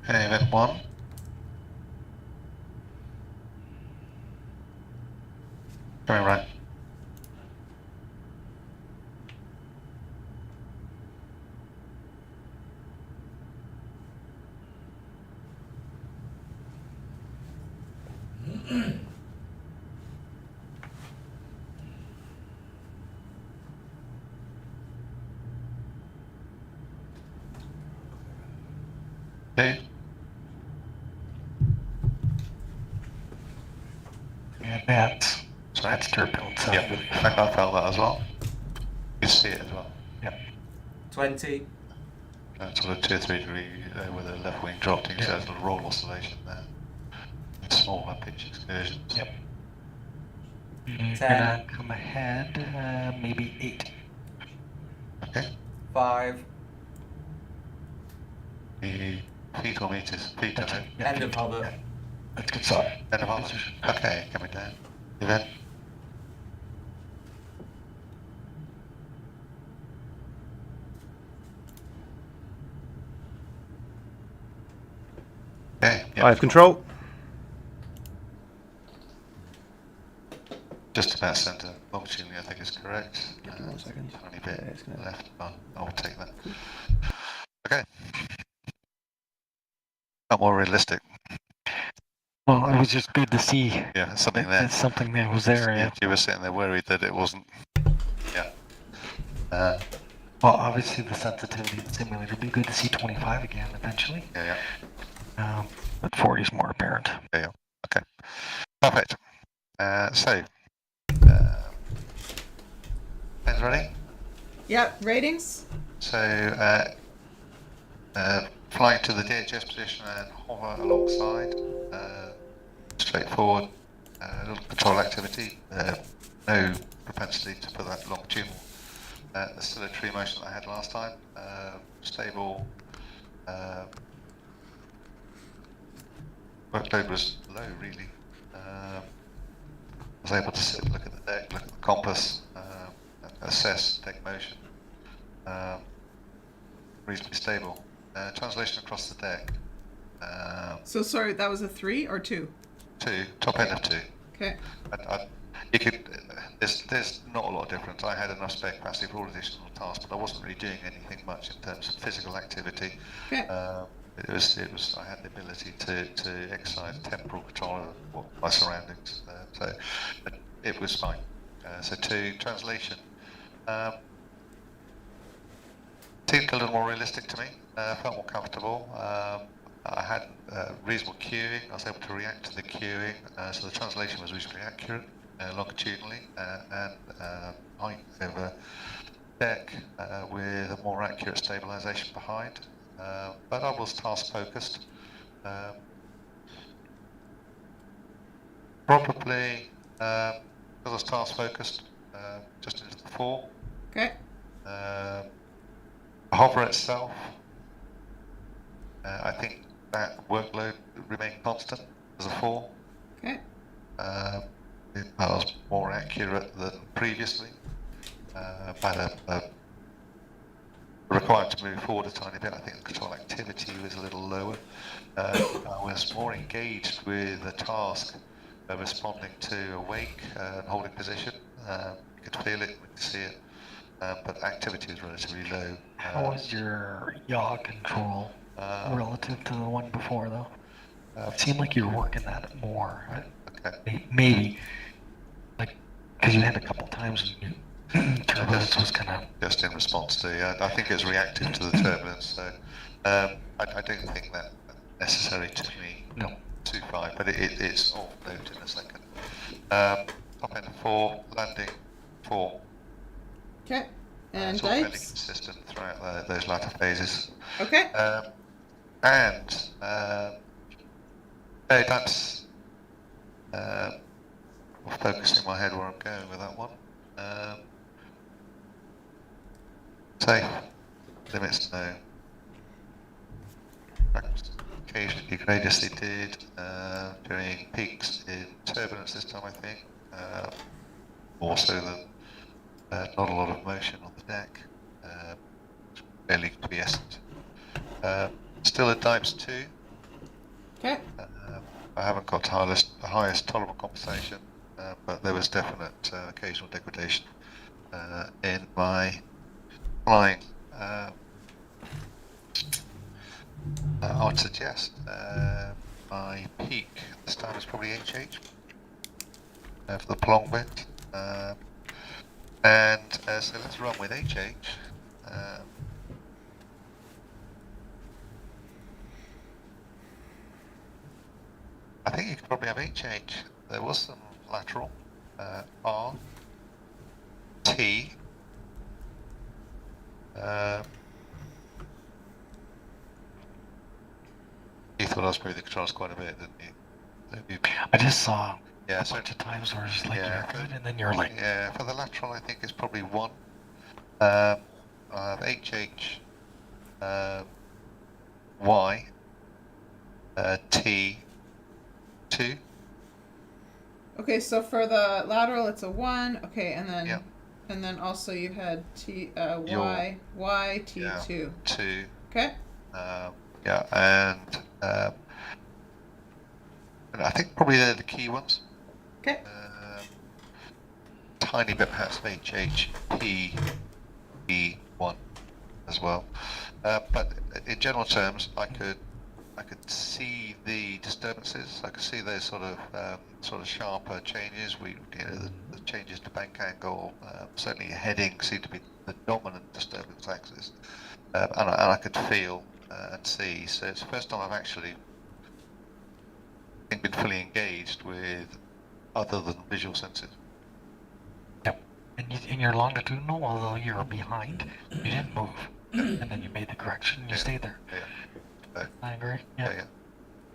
Okay, event 1. Going right. Okay. Yeah, that's turbulent. So Yep. I felt that as well. You see it as well. 20. Sort of 2 or 3 degree where the left wing dropped into a little roll oscillation there. Smaller pitch excursions. Yep. You're 10. gonna come ahead, maybe 8. Okay. 5. The feet or meters? Feet, I think. Yeah, End of hover. That's good start. End of hover. Okay, coming down. Event. Okay. Yep. I have control. Just about centre. Longitudinally, I think is correct. Give me 1 second. Tiny bit Yeah, it's gonna- left, but I'll take that. Okay. Not more realistic. Well, it was just good to see Yeah, something there. that something that was there. Yeah, you were sitting there worried that it wasn't. Yeah. Well, obviously the sensitivity of the simulator would be good to see 25 again eventually. Yeah. But 40 is more apparent. Yeah. Okay. Perfect. So, guys ready? Yep. Ratings. So, flying to the DHS position and hover alongside. Straightforward. Little control activity. No propensity to put that longitudinal oscillatory motion that I had last time. Stable. Workload was low, really. I was able to sit, look at the deck, look at the compass, assess deck motion. Reasonably stable. Translation across the deck. So sorry, that was a 3 or 2? 2, top end of 2. Okay. You could. There's not a lot of difference. I had enough spare capacity for all additional tasks, but I wasn't really doing anything much in terms of physical activity. Okay. It was. I had the ability to exercise temporal control of my surroundings, so it was fine. So 2, translation. Seemed a little more realistic to me. Felt more comfortable. I had reasonable queuing. I was able to react to the queuing, so the translation was reasonably accurate, longitudinally, and height over deck with a more accurate stabilisation behind. But I was task focused. Probably because I was task focused, just into the 4. Okay. Hover itself, I think that workload remained constant as a 4. Okay. I was more accurate than previously. But a required to move forward a tiny bit. I think the control activity was a little lower. I was more engaged with the task of responding to a wake and holding position. You could feel it, you could see it. But activity was relatively low. How was your yaw control relative to the one before, though? It seemed like you were working that more. Okay. Maybe, like, because you had a couple times when you turbulence was kind of... Just in response to, I think it was reactive to the turbulence. So I don't think that necessarily took me No. too far, but it's all note in a second. Top end 4, landing 4. Okay. And it's all fairly dice. consistent throughout those latter phases. Okay. And that's focusing my head where I'm going with that one. Safe. Limits no. Occasionally degradiously did during peaks in turbulence this time, I think. More so than not a lot of motion on the deck. Fairly quiescent. Still at Dipes 2. Okay. I haven't got the highest tolerable compensation, but there was definite occasional degradation in my flying. I would suggest my peak this time is probably HH for the prolonged bit. And so let's run with HH. I think you could probably have HH. There was some lateral. R. T. You thought I was moving the controls quite a bit, didn't you? I just saw Yeah, a so bunch of times where it's like yeah, you're good, and then you're like, yeah, for the lateral I think it's probably 1. HH, Y, T, 2. Okay, so for the lateral it's a 1. Okay, and then Yep. and then also you had T Yaw. Y T Yeah. 2. 2. Okay. Yeah, and I think probably they're the key ones. Okay. Tiny bit perhaps of HHP E1 as well. But in general terms, I could see the disturbances. I could see those sort of sharper changes. The changes to bank angle. Certainly heading seemed to be the dominant disturbance axis, and I could feel and see. So it's the first time I've actually been fully engaged with other than visual senses. yep. in your longitudinal, although you were behind, you didn't move, and then you made the correction. You Yeah. stayed there. Yeah. I agree. Yeah. Yeah. Yeah.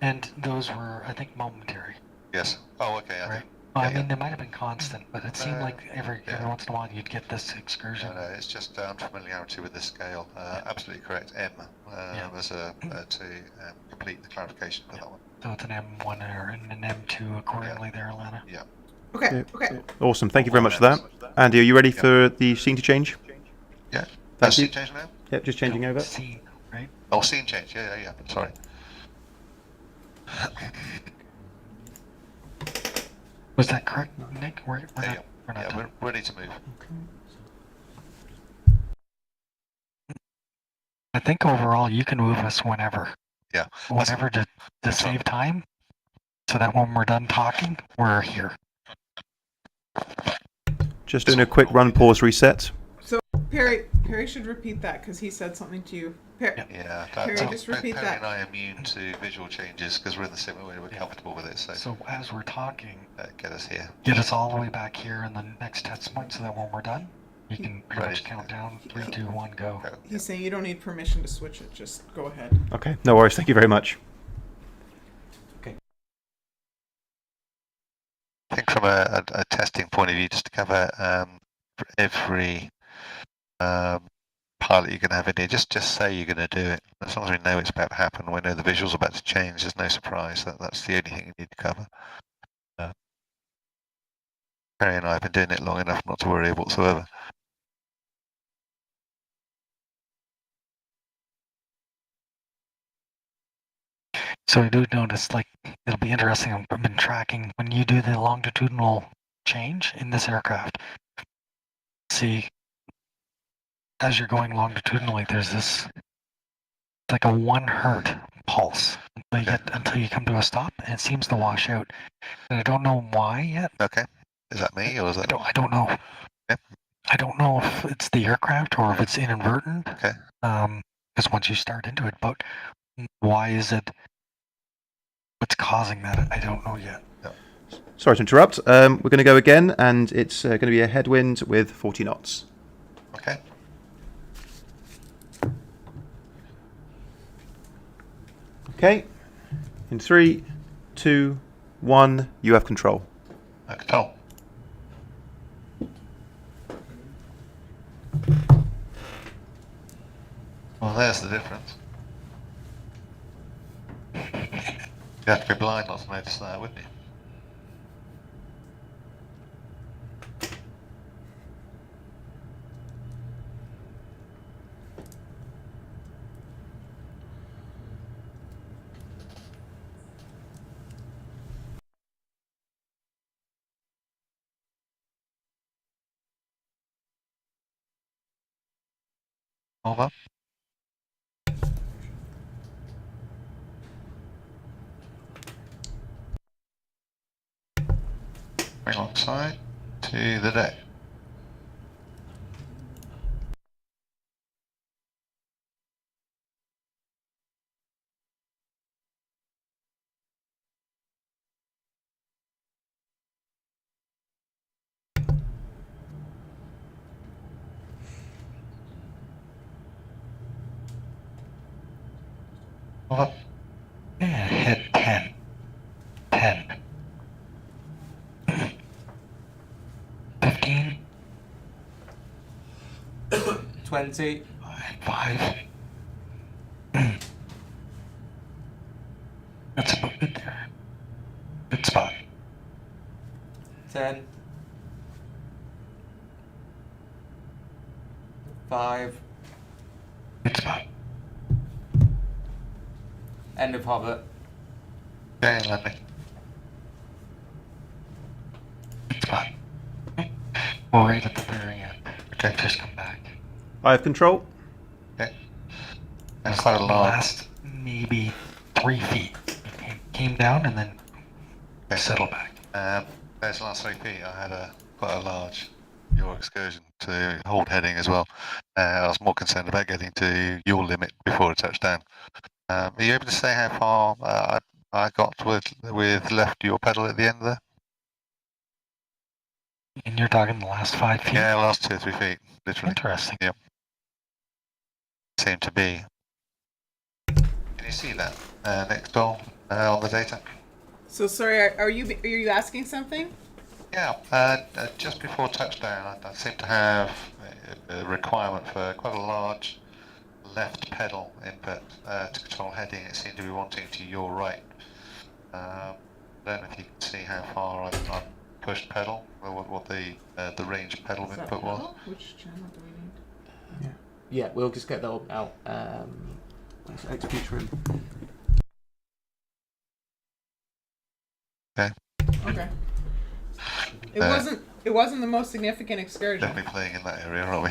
And those were, I think, momentary. Yes. Oh, okay. I Right. think. Well, I yeah, mean, yeah. they might have been constant, but it seemed like every yeah. once in a while you'd get this excursion. No, it's just unfamiliarity with the scale. Absolutely correct. M was to complete the clarification for that one. So it's an M1 or an M2 accordingly there, Alana. Yeah. Okay. Yeah. Okay. Awesome. Thank you very much for that. Andy, are you ready for the scene to change? Yeah. Thank you. Scene change now? Yep, just changing over. Scene, right? Oh, scene change. Yeah. Sorry. Was that correct, Nick? We're Yeah, not, we're not yeah, done. we're ready to move. I think overall you can move us whenever. Yeah. Whenever to save time, so that when we're done talking, we're here. Just doing a quick run, pause, reset. So Perry should repeat that because he said something to you. Yeah. Perry, just repeat Perry that. and I are immune to visual changes because we're in the sim. We're comfortable with it. So, So as we're talking, get us here. get us all the way back here in the next test point, so that when we're done, you can pretty Ready. much count down 3, 2, 1, go. Go. He's saying you don't need permission to switch it. Just go ahead. Okay, no worries. Thank you very much. I think from a testing point of view, just to cover for every pilot you're going to have in here, just say you're going to do it. As long as we know it's about to happen, we know the visual's about to change, there's no surprise. That's the only thing you need to cover. Perry and I have been doing it long enough not to worry whatsoever. So I do notice, like, it'll be interesting. I've been tracking when you do the longitudinal change in this aircraft. See, as you're going longitudinally, there's this, like a 1 hertz pulse until you come to a stop, and it seems to wash out. And I don't know why yet. Okay. Is that me or is that? I don't know. Yeah. I don't know if it's the aircraft or if it's inadvertent. Okay. Because once you start into it, but why is it? What's causing that? I don't know yet. Sorry to interrupt. We're going to go again, and it's going to be a headwind with 40 knots. Okay. Okay. In 3, 2, 1, you have control. Control. Well, there's the difference. You'd have to be blind not to notice that, wouldn't you? Over. Bring alongside to the deck. Over. Yeah, hit 10. 10. 15. 20. 5. That's about good there. Good spot. 10. 5. Good spot. End of hover. Okay, landing. Good spot. We're right at the very end. Okay. Just come back. I have control. Okay. And quite a The large. last maybe 3 feet. Came down and then Okay. settled back. There's the last 3 feet. I had quite a large your excursion to hold heading as well. I was more concerned about getting to your limit before it touched down. Are you able to say how far I got with left your pedal at the end there? And you're talking the last 5 feet? Yeah, last 2 or 3 feet, literally. Interesting. Yep. Seem to be. Can you see that next door on the data? So sorry, are you asking something? Yeah, just before touchdown, I seem to have a requirement for quite a large left pedal input to control heading. It seemed to be wanting to your right. I don't know if you can see how far I've pushed pedal, or what the range of pedal Is that input was. pedal? Which channel do we need? Yeah, we'll just get that up now. Where's XP trim? Okay. It wasn't the most significant excursion. Definitely playing in that area, aren't we?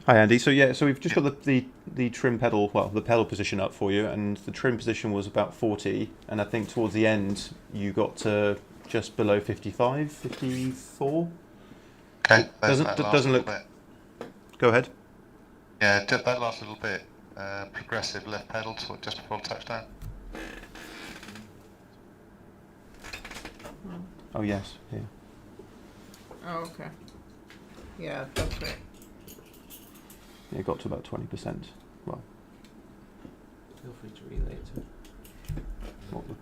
Hi Andy. So yeah, so we've just got the trim pedal, well, the pedal position up for you, and the trim position was about 40, and I think towards the end you got to just below 55, 54. Okay, Doesn't look. bit. Go ahead. Yeah, that last little bit, progressive left pedal just before touchdown. Oh yes, yeah. Oh, okay. Yeah, that's right. Yeah, it got to about 20%. Well, Feel free to relay it to. what the-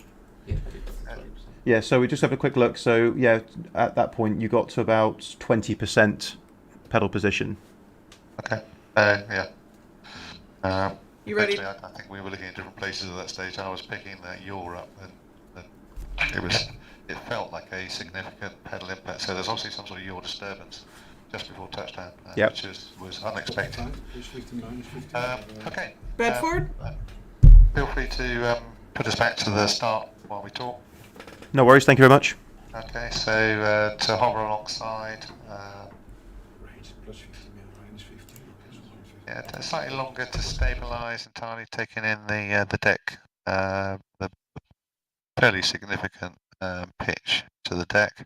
Yeah, I did. 20%. yeah. So we just have a quick look. So yeah, at that point you got to about 20% pedal position. Okay. Yeah. You ready? Actually, I think we were looking at different places at that stage. I was picking that yaw up, and it felt like a significant pedal impact. So there's obviously some sort of yaw disturbance just before touchdown, Yep. which was unexpected. Okay. Bedford? Feel free to put us back to the start while we talk. No worries. Thank you very much. Okay. So to hover alongside. Yeah, slightly longer to stabilise entirely, taking in the deck, the fairly significant pitch to the deck.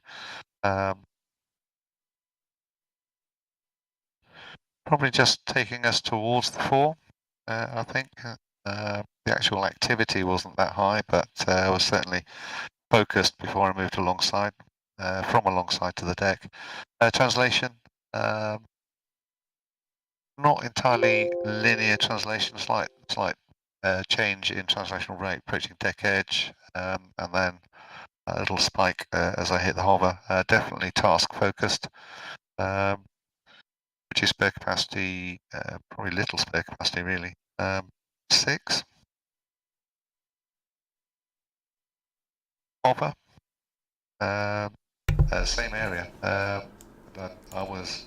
Probably just taking us towards the 4, I think. The actual activity wasn't that high, but I was certainly focused before I moved alongside, from alongside to the deck. Translation. Not entirely linear translation, slight change in translational rate approaching deck edge, and then a little spike as I hit the hover. Definitely task focused. Which is spare capacity, probably little spare capacity really. 6. Hover. Same area. But I was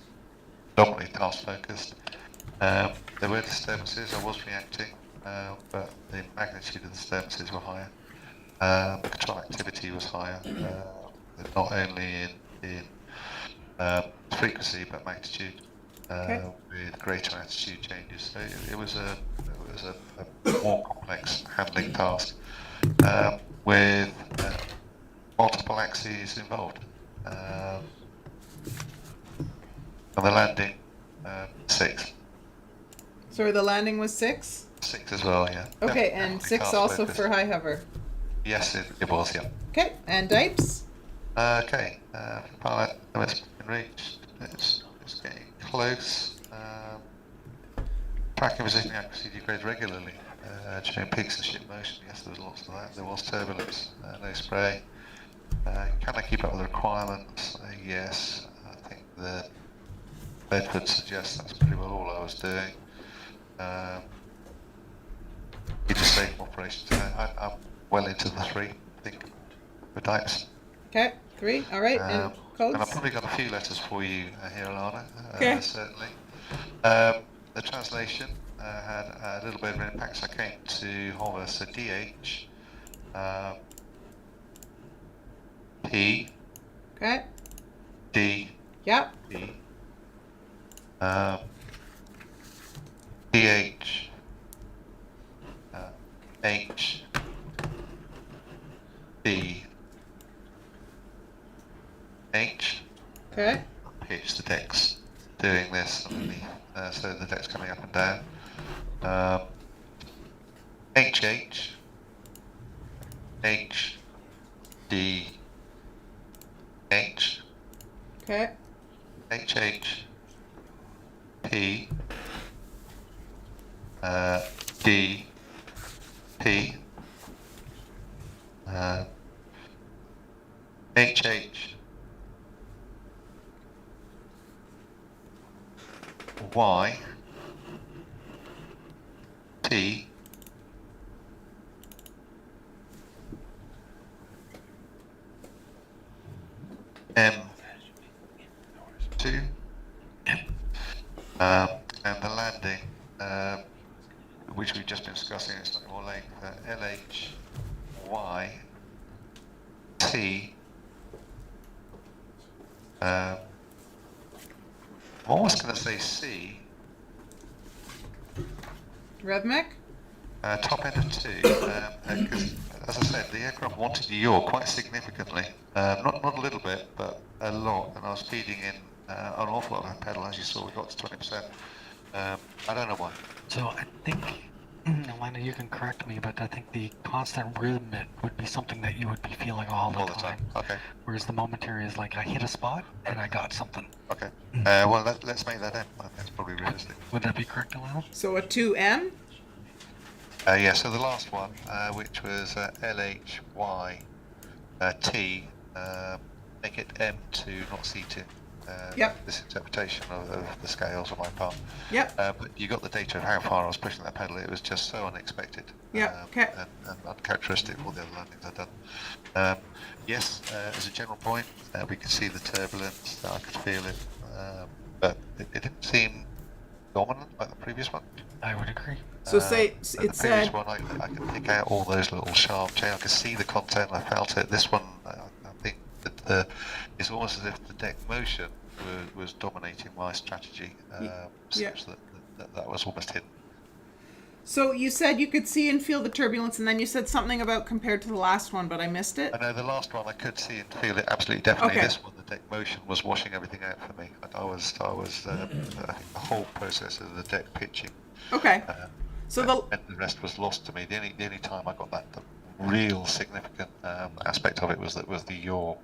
dominantly task focused. There were disturbances, I was reacting, but the magnitude of the disturbances were higher. Control activity was higher, not only in frequency but magnitude, with greater attitude changes. So it was a more complex handling task with multiple axes involved. And the landing, 6. Sorry, the landing was 6? 6 as well, yeah. Okay, Definitely and 6 task also focused. for high hover. Yes, it was, yeah. Okay, and Dipes? Okay, pilot limit's been reached. It's getting close. Tracking position accuracy degrades regularly during peaks of ship motion. Yes, there was lots of that. There was turbulence, no spray. Can I keep up with the requirements? Yes. I think the Bedford suggests that's pretty well all I was doing. Just safe operations. I'm well into the 3, I think, for Dipes. Okay, 3. All right, and codes? And I've probably got a few letters for you here, Alana. Okay. Certainly. The translation had a little bit of an impact, so I came to hover. So DH, P, Okay. D, Yep. P, DH, H, D, H. Okay. Pitch the deck's doing this underneath, so the deck's coming up and down. HH, H, D, Okay. HH, P, D, P, HH, Y, T, M, 2, and the landing, which we've just been discussing, it's slightly more length, LH, Y, T, I'm almost going to say C, Revmic? top end of 2, because as I said, the aircraft wanted yaw quite significantly, not a little bit, but a lot, and I was feeding in an awful lot of pedal, as you saw, we got to 20%. I don't know why. So I think, Elena, you can correct me, but I think the constant rhythm would be something that you would be feeling all the time. Okay. Whereas the momentary is like, I hit a spot and I got something. Okay. Well, let's make that M. I think that's probably realistic. Would that be correct, Elena? So a 2M? Yeah, so the last one, which was LHY T, make it M2, not C2. Yep. This interpretation of the scales on my part. Yep. But you got the data of how far I was pushing that pedal. It was just so unexpected. Yep, okay. And uncharacteristic of all the other landings I've done. Yes, as a general point, we could see the turbulence. I could feel it. But it didn't seem dominant like the previous one. I would agree. So say The it previous said one, I could pick out all those little sharp changes. I could see the content. I felt it. This one, I think that it's almost as if the deck motion was dominating my strategy, such that was almost hidden. so you said you could see and feel the turbulence, and then you said something about compared to the last one, but I missed it. I know the last one I could see and feel it absolutely definitely. Okay. This one, the deck motion was washing everything out for me. I was I think the whole process of the deck pitching. Okay. So And the rest was lost to me. The only time I got the real significant aspect of it was the yaw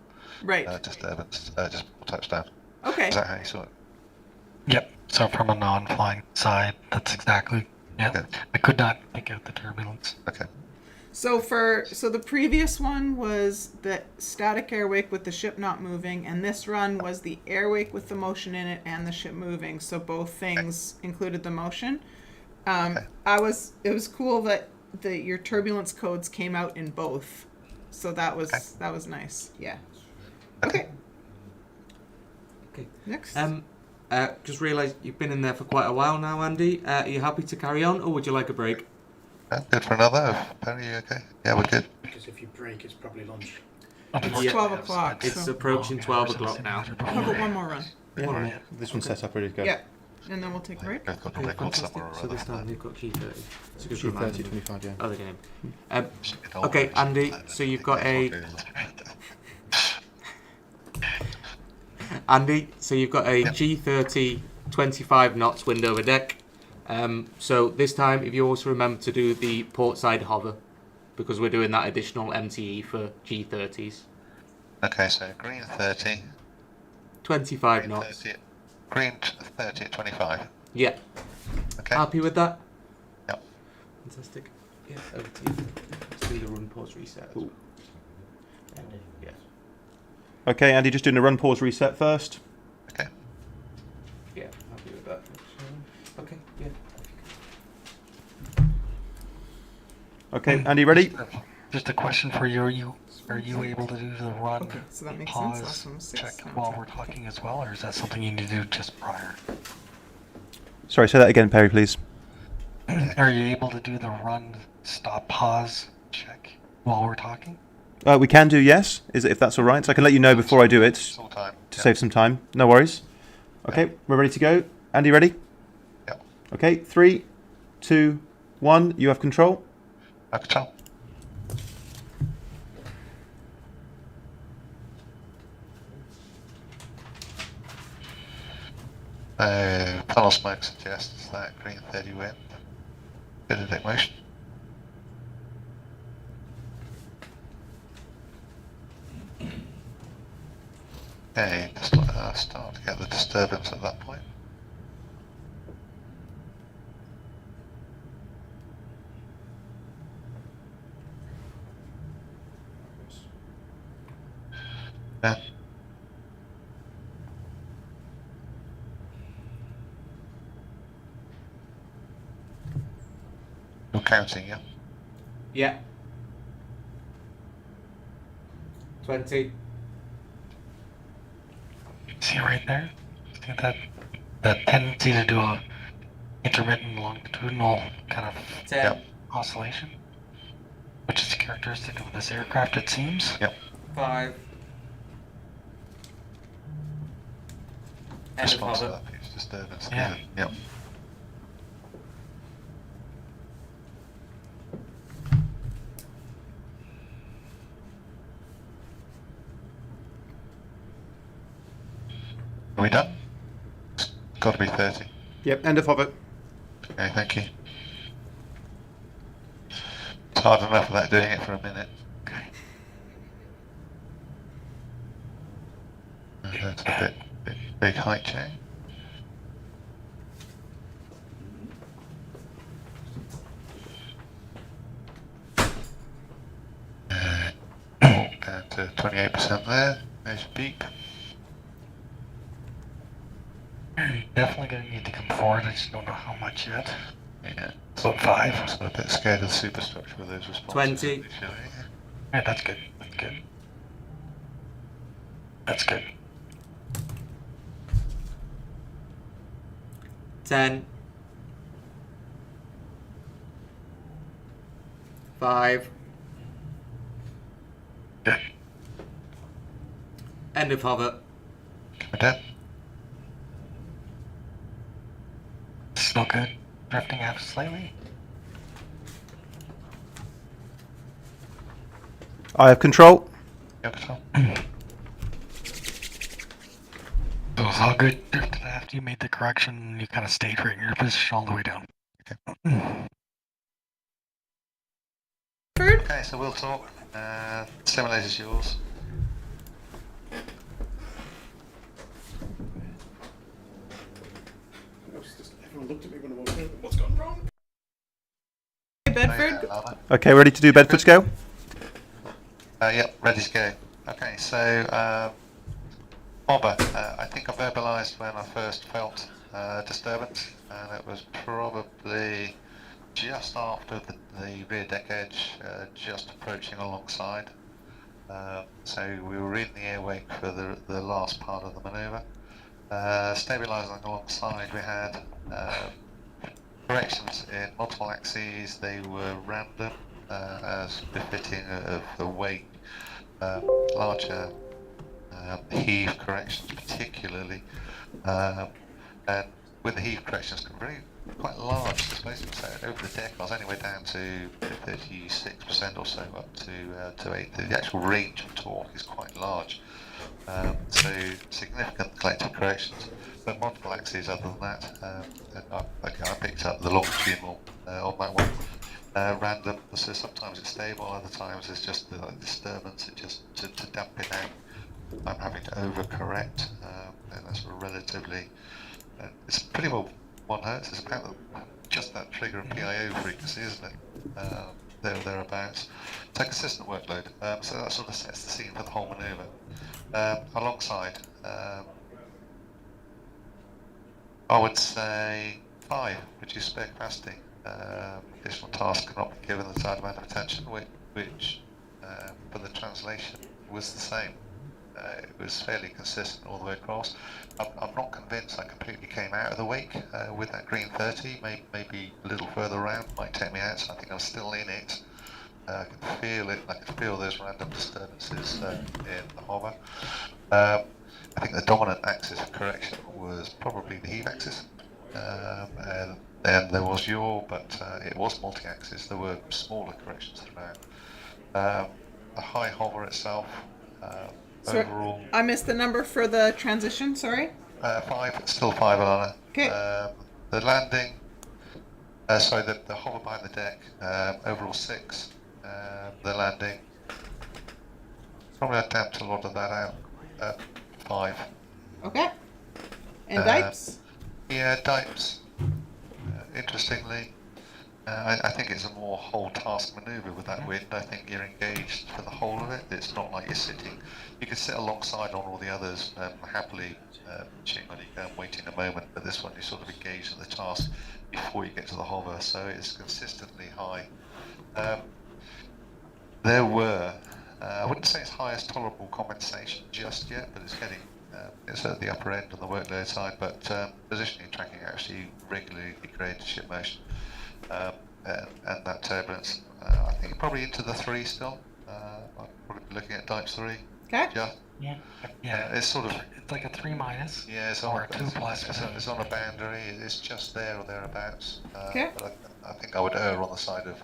right. disturbance, just before touchdown. Okay. Is that how you saw it? Yep. So from a non-flying side, that's exactly. Yeah. Okay. I could not pick out the turbulence. Okay. So the previous one was the static air wake with the ship not moving, and this run was the air wake with the motion in it and the ship moving. So both things included the motion. Okay. It was cool that your turbulence codes came out in both. So that was nice. Yeah. Okay. Okay. Next. Just realised you've been in there for quite a while now, Andy. Are you happy to carry on, or would you like a break? Good for another. Penny, you okay? Yeah, we're good. Because if you break, it's probably lunch. It's Yeah. 12 o'clock. It's So approaching 12 o'clock now. how about one more run? Yeah, All right. yeah. This one's set up ready to go. Yeah. And then we'll take a break. Both got the Okay, record fantastic. somewhere or So this other. time you've got G30. It's a good G30, reminder. 25, yeah. Other game. Should get older, Okay, actually. Andy, I so you've think got that's a- what Andy, so you've got a Yep. G30 25 knots wind over deck. So this time, if you also remember to do the port side hover, because we're doing that additional MTE for G30s. Okay, so green 30. 25 Green knots. 30 green 30 at 25. Yeah. Okay. Happy with that? Yep. Fantastic. Yeah, over to you. Let's do the run pause reset. Yeah. Okay, Andy, just doing a run pause reset first. Okay. Yeah, happy with that. Okay, yeah. Okay, Andy, ready? Just a question for you. Are you able to do the run Okay, so that makes sense. pause Last one was 6. check now while it's we're talking as well, or is that something you need to do just prior? Sorry, say that again, Perry, please. Are you able to do the run stop pause check while we're talking? We can do, yes, if that's all right. So I can let you know before I do it It's all time. to save some time. No worries. Okay, we're ready to go. Andy, ready? Yep. Okay, 3, 2, 1. You have control. I can tell. Funnel smoke suggests that green 30 wind. Bit of deck motion. Okay, just start to get the disturbance at that point. Yeah. You're counting, yeah? Yeah. 20. See right there? See that tendency to do a intermittent longitudinal kind of 10. Yep. oscillation, which is characteristic of this aircraft, it seems. Yep. 5. End of Response to hover. that pitch disturbance. Yeah. Yep. Are we done? It's got to be 30. Yep, end of hover. Okay, thank you. It's hard enough without doing it for a minute. That's a big height change. Down to 28% there. There's your beep. Definitely gonna need to come forward. I just don't know how much yet. Yeah. About 5. I'm still a bit scared of the superstructure with those responses. 20. initially. Yeah, that's good. That's good. That's good. 10. 5. Good. End of hover. We're done. Still good. Drifting out slightly. I have control. Yep, so. So it was all good. Drifted after you made the correction. You kind of stayed right in your position all the way down. Bird? Okay, so we'll talk. Simulator's yours. Everyone looked at me when I walked in. What's gone wrong? Bedford? Okay, ready to do Bedford scale? Yep, ready to go. Okay, so Bobber, I think I verbalised when I first felt disturbance, and it was probably just after the rear deck edge, just approaching alongside. So we were in the air wake for the last part of the manoeuvre. Stabilising alongside, we had corrections in multiple axes. They were random, as befitting of the wake. Larger heave corrections particularly, and with the heave corrections really quite large displacement. So over the deck I was anyway down to 36% or so, up to 8. The actual range of torque is quite large, so significant collective corrections. But multiple axes other than that, I picked up the longitudinal on that one. Random, so sometimes it's stable, other times it's just the disturbance, it just to dampen out. I'm having to overcorrect, and that's relatively, it's pretty well 1 hertz, it's about just that trigger of PIO frequency, isn't it? Thereabouts. It's a consistent workload, so that sort of sets the scene for the whole manoeuvre. Alongside, I would say 5, reduce spare capacity. Additional tasks cannot be given the desired amount of attention, which for the translation was the same. It was fairly consistent all the way across. I'm not convinced I completely came out of the wake with that green 30, maybe a little further around might take me out, so I think I'm still in it. I can feel it, I can feel those random disturbances in the hover. I think the dominant axis of correction was probably the heave axis. And then there was yaw, but it was multi-axis. There were smaller corrections throughout. The high hover itself, Sorry, overall, I missed the number for the transition, sorry. 5, still 5, Alana. Okay. The landing, sorry, the hover behind the deck, overall 6. The landing, probably I damped a lot of that out. 5. Okay. And Uh, dipes? Yeah, dipes. Interestingly, I think it's a more whole task manoeuvre with that wind. I think you're engaged for the whole of it. It's not like you're sitting. You can sit alongside on all the others happily, pitching on your gun, waiting a moment. But this one, you sort of engage in the task before you get to the hover, so it's consistently high. There were, I wouldn't say it's highest tolerable compensation just yet, but it's getting. It's at the upper end on the workload side, but positioning and tracking actually regularly degrade ship motion. And that turbulence, I think probably into the 3 still. I'm probably looking at dipes 3. Okay. Yeah. It's sort of, It's like a 3-. yeah, it's Or on, a 2+. it's on a boundary. It's just there or thereabouts. Okay. But I think I would err on the side of,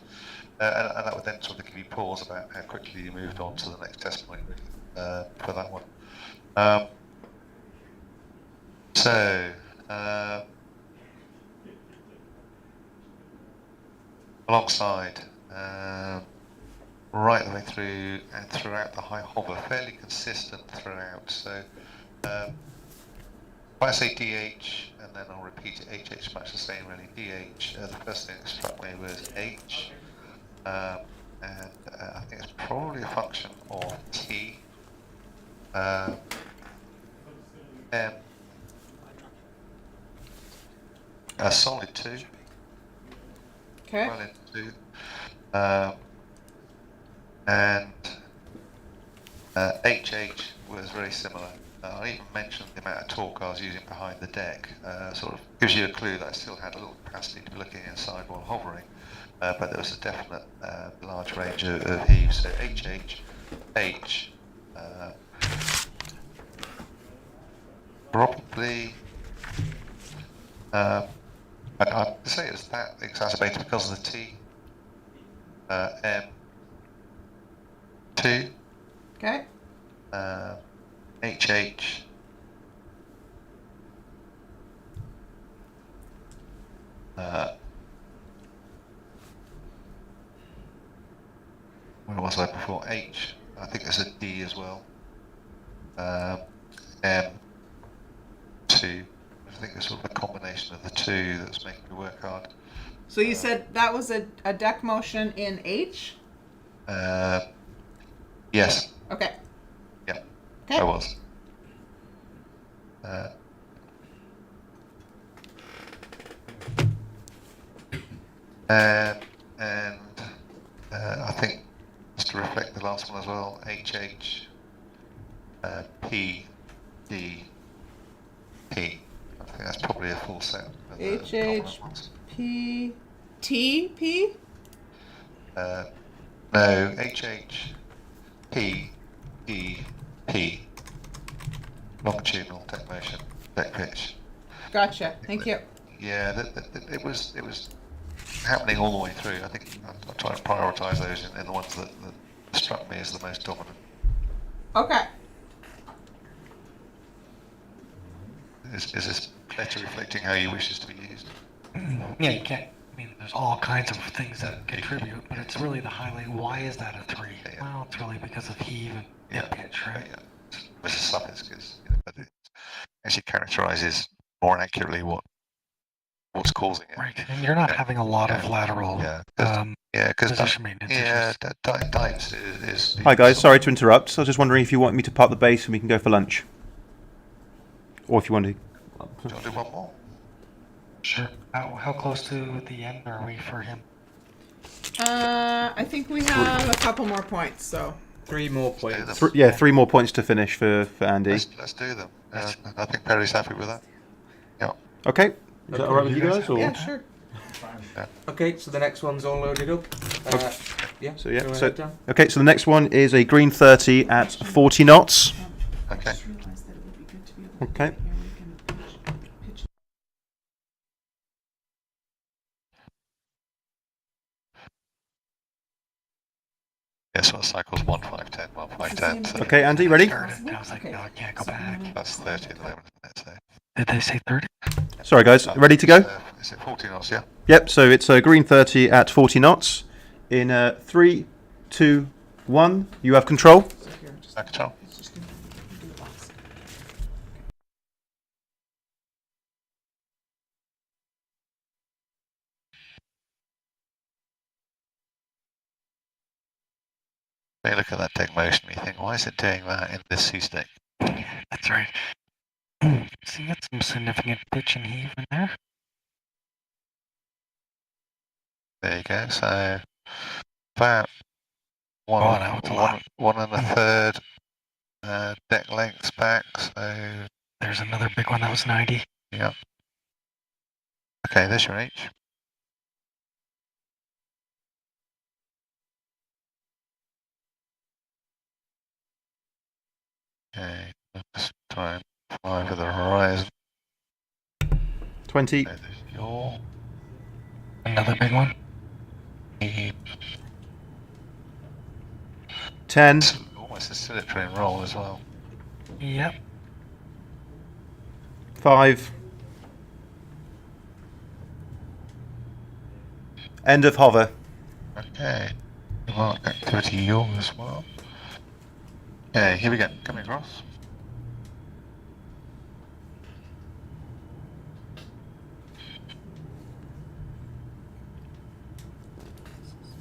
and that would then sort of give you pause about how quickly you moved on to the next test point for that one. Alongside, right the way through and throughout the high hover, fairly consistent throughout. So, if I say DH, and then I'll repeat it, HH much the same really. DH, the first thing that struck me was H, and I think it's probably a function of T, M, a solid 2. Okay. Well into, and HH was very similar. I even mentioned the amount of torque I was using behind the deck. Sort of gives you a clue that I still had a little capacity to be looking inside while hovering, but there was a definite large range of heaves. So HH, H, probably. I'd say it was that exacerbated because of the T. M. 2. Okay. HH. Where was I before? H. I think there's a D as well. M. 2. I think it's sort of a combination of the two that's making me work hard. So you said that was a deck motion in H? Yes. Okay. Yeah. Okay. I was. And I think just to reflect the last one as well, HH, P, D, P. I think that's probably a full set. Of the HH, common ones. P, T, P? No, HH, P, D, P. Longitudinal deck motion, deck pitch. Gotcha. Thank you. Yeah, it was happening all the way through. I think I'll try and prioritise those in the ones that struck me as the most dominant. Okay. Is this better reflecting how you wish this to be used? Yeah, you can't. I mean, there's all kinds of things that contribute, but it's really the highlight. Why is that a 3? Yeah. Well, it's really because of heave and Yeah. pitch, right? Yeah. Which is suffix because but it actually characterises more accurately what's causing it. Right, and you're not Yeah. having a lot of Yeah. lateral Yeah, because position maintenance. dipes is. Hi guys, sorry to interrupt. I was just wondering if you want me to park the base and we can go for lunch, or if you want to. Do you want to do one more? Sure. How close to the end are we for him? I think we have a couple more points, so. 3 more points. Yeah, 3 more points to finish for Andy. Let's do them. I think Perry's happy with that. Yeah. Okay. Is that alright with you guys? Or? Yeah, sure. Okay, so the next one's all loaded up. Yeah. So yeah. go So ahead, Dan. okay. So the next one is a green 30 at 40 knots. Okay. Okay. Yeah, so it cycles 1510, 1510. So Okay, Andy, ready? Started. I was like, no, I can't go back. that's 30 at the moment, isn't it? So, Did they say 30? Sorry guys, ready to go? is it 40 knots? Yeah. Yep. So it's a green 30 at 40 knots. In 3, 2, 1. You have control. Back control. When you look at that deck motion, you think, why is it doing that in this sea state? That's right. So you got some significant pitch and heave in there. There you go. So about one, Oh, no, it's a lot. one and a third deck lengths back. So There's another big one that was 90. yeah. Okay, there's your H. Okay, let's try and fly over the horizon. 20. There's your Another big one. 10. It's almost a silentary roll as well. Yep. 5. End of hover. Okay. Mark activity yaw as well. Okay, here we go. Coming across.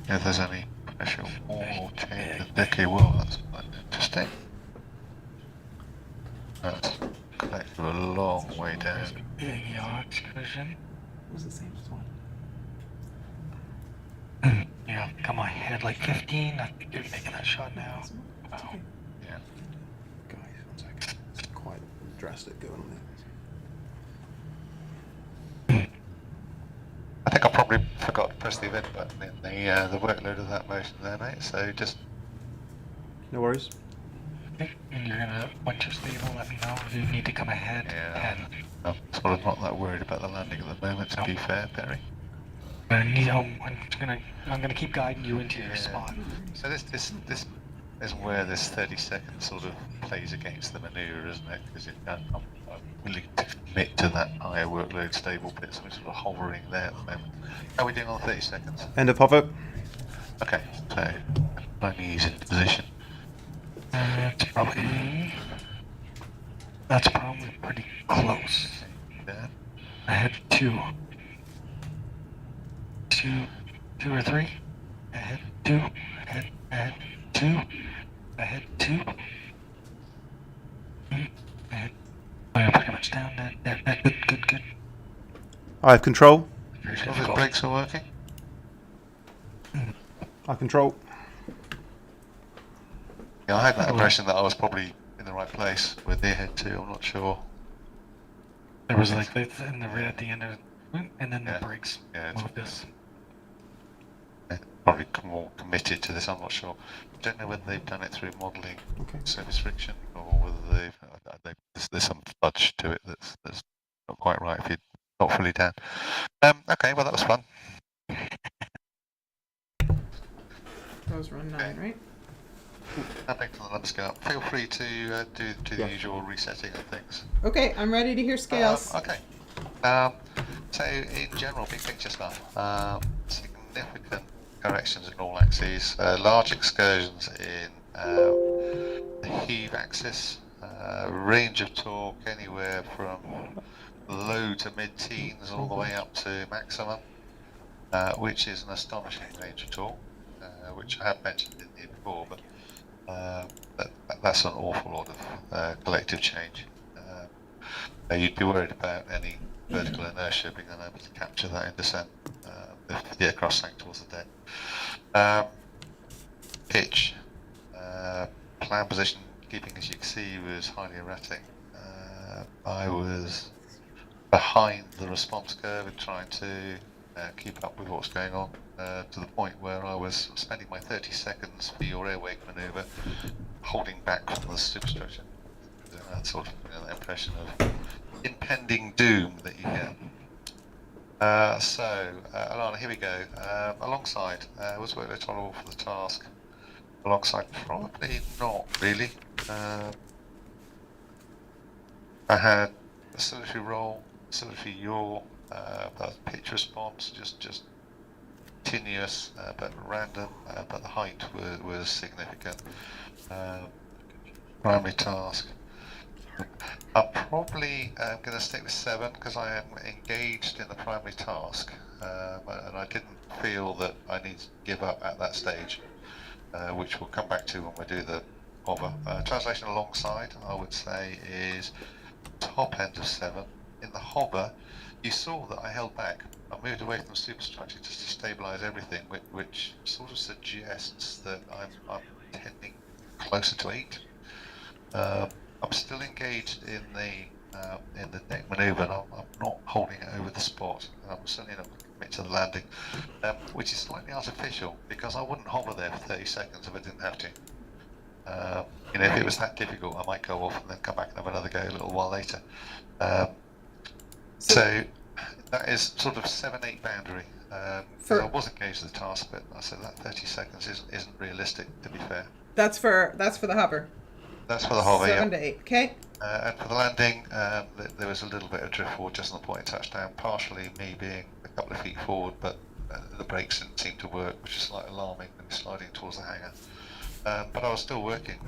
If there's any pressure or change in the decay well, that's quite interesting. That's collected a long way down. Big yaw excursion. It was the same as one. Yeah, come on, head like 15. I think you're making that shot now. Wow. Yeah. Guys, 1 second. It's quite drastic going on there. I think I probably forgot to press the event button in the workload of that motion there, mate. So just No worries. Okay, and you're gonna, once you're stable, let me know if you need to come ahead. Yeah. And I'm sort of not that worried about the landing at the moment, to be fair, Perry. but I need, I'm gonna keep guiding you into your Yeah. spot. So this is where this 30 seconds sort of plays against the manoeuvre, isn't it? Because I'm willing to commit to that higher workload stable bit, so we're sort of hovering there at the moment. How are we doing on 30 seconds? End of hover. Okay, so my knees into position. That's probably pretty close. There. Ahead 2. 2 or 3. Ahead 2. Ahead 2. Ahead 2. Ahead. Oh, you're pretty much down there. Good. I have control. Very Sure those difficult. brakes are working? I control. Yeah, I had that impression that I was probably in the right place with the ahead 2, I'm not sure. There was like this in the right at the end of it, and then Yeah. the brakes Yeah, it's- moved us. Probably more committed to this, I'm not sure. Don't know whether they've done it through modelling Okay. surface friction or whether there's some fudge to it that's not quite right if you're not fully down. Okay, well that was fun. That was run 9, right? Back to the number scale. Feel free to do the Yeah. usual resetting of things. Okay, I'm ready to hear scales. Okay. So in general, big picture stuff. Significant corrections in all axes. Large excursions in the heave axis. Range of torque anywhere from low to mid-teens all the way up to maximum, which is an astonishing range of torque, which I have mentioned in here before, but that's an awful lot of collective change. You'd be worried about any vertical inertia being unable to capture that in descent if the aircraft sank towards the deck. Pitch, plan position keeping, as you can see, was highly erratic. I was behind the response curve and trying to keep up with what's going on, to the point where I was spending my 30 seconds for your air wake manoeuvre holding back from the superstructure. That sort of that impression of impending doom that you get. Alana, here we go. Alongside, was workload tolerable for the task? Alongside, probably not really. I had a solitary roll, solitary yaw, pitch response, just continuous but random, but the height was significant. Primary task. I'm probably going to stick with 7 because I am engaged in the primary task, and I didn't feel that I need to give up at that stage. which we'll come back to when we do the hover. Translation alongside, I would say, is top end of 7. In the hover, you saw that I held back. I moved away from superstructure just to stabilise everything, which sort of suggests that I'm tending closer to 8. I'm still engaged in the deck manoeuvre, and I'm not holding it over the spot. I'm certainly not going to commit to the landing, which is slightly artificial because I wouldn't hover there for 30 seconds if I didn't have to. If it was that difficult, I might go off and then come back and have another go a little while later. So that is sort of 7-8 boundary. I was engaged in the task, but I said that 30 seconds isn't realistic, to be fair. That's for the hover. That's for the hover, 7 yeah. to 8. Okay. And for the landing, there was a little bit of drift forward just on the point of touchdown, partially me being a couple of feet forward, but the brakes didn't seem to work, which is slightly alarming when you're sliding towards the hangar. But I was still working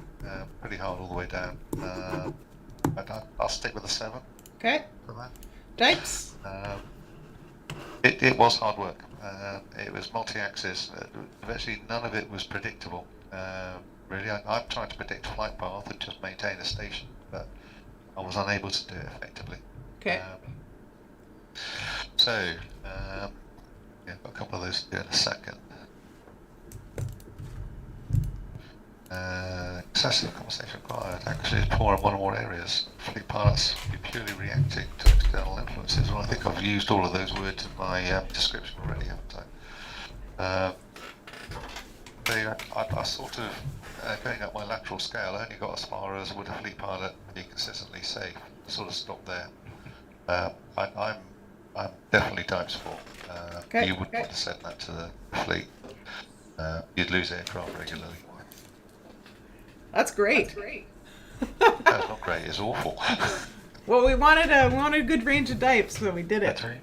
pretty hard all the way down. I'll stick with the 7 Okay. for that. Dipes. It was hard work. It was multi-axis. Virtually none of it was predictable. Really, I'm trying to predict flight path and just maintain a station, but I was unable to do it effectively. Okay. I've got a couple of those to do in a second. Excessive conversation required. Actually, it's poor in one or more areas. Fleet pilots be purely reacting to external influences. Well, I think I've used all of those words in my description already, haven't I? I sort of, going up my lateral scale, I only got as far as would a fleet pilot be consistently safe. Sort of stopped there. I'm definitely type sport. You wouldn't want to send that to the fleet. You'd lose aircraft regularly. That's great. That's not great. It's awful. Well, we wanted a good range of dipes, so we did it. That's right.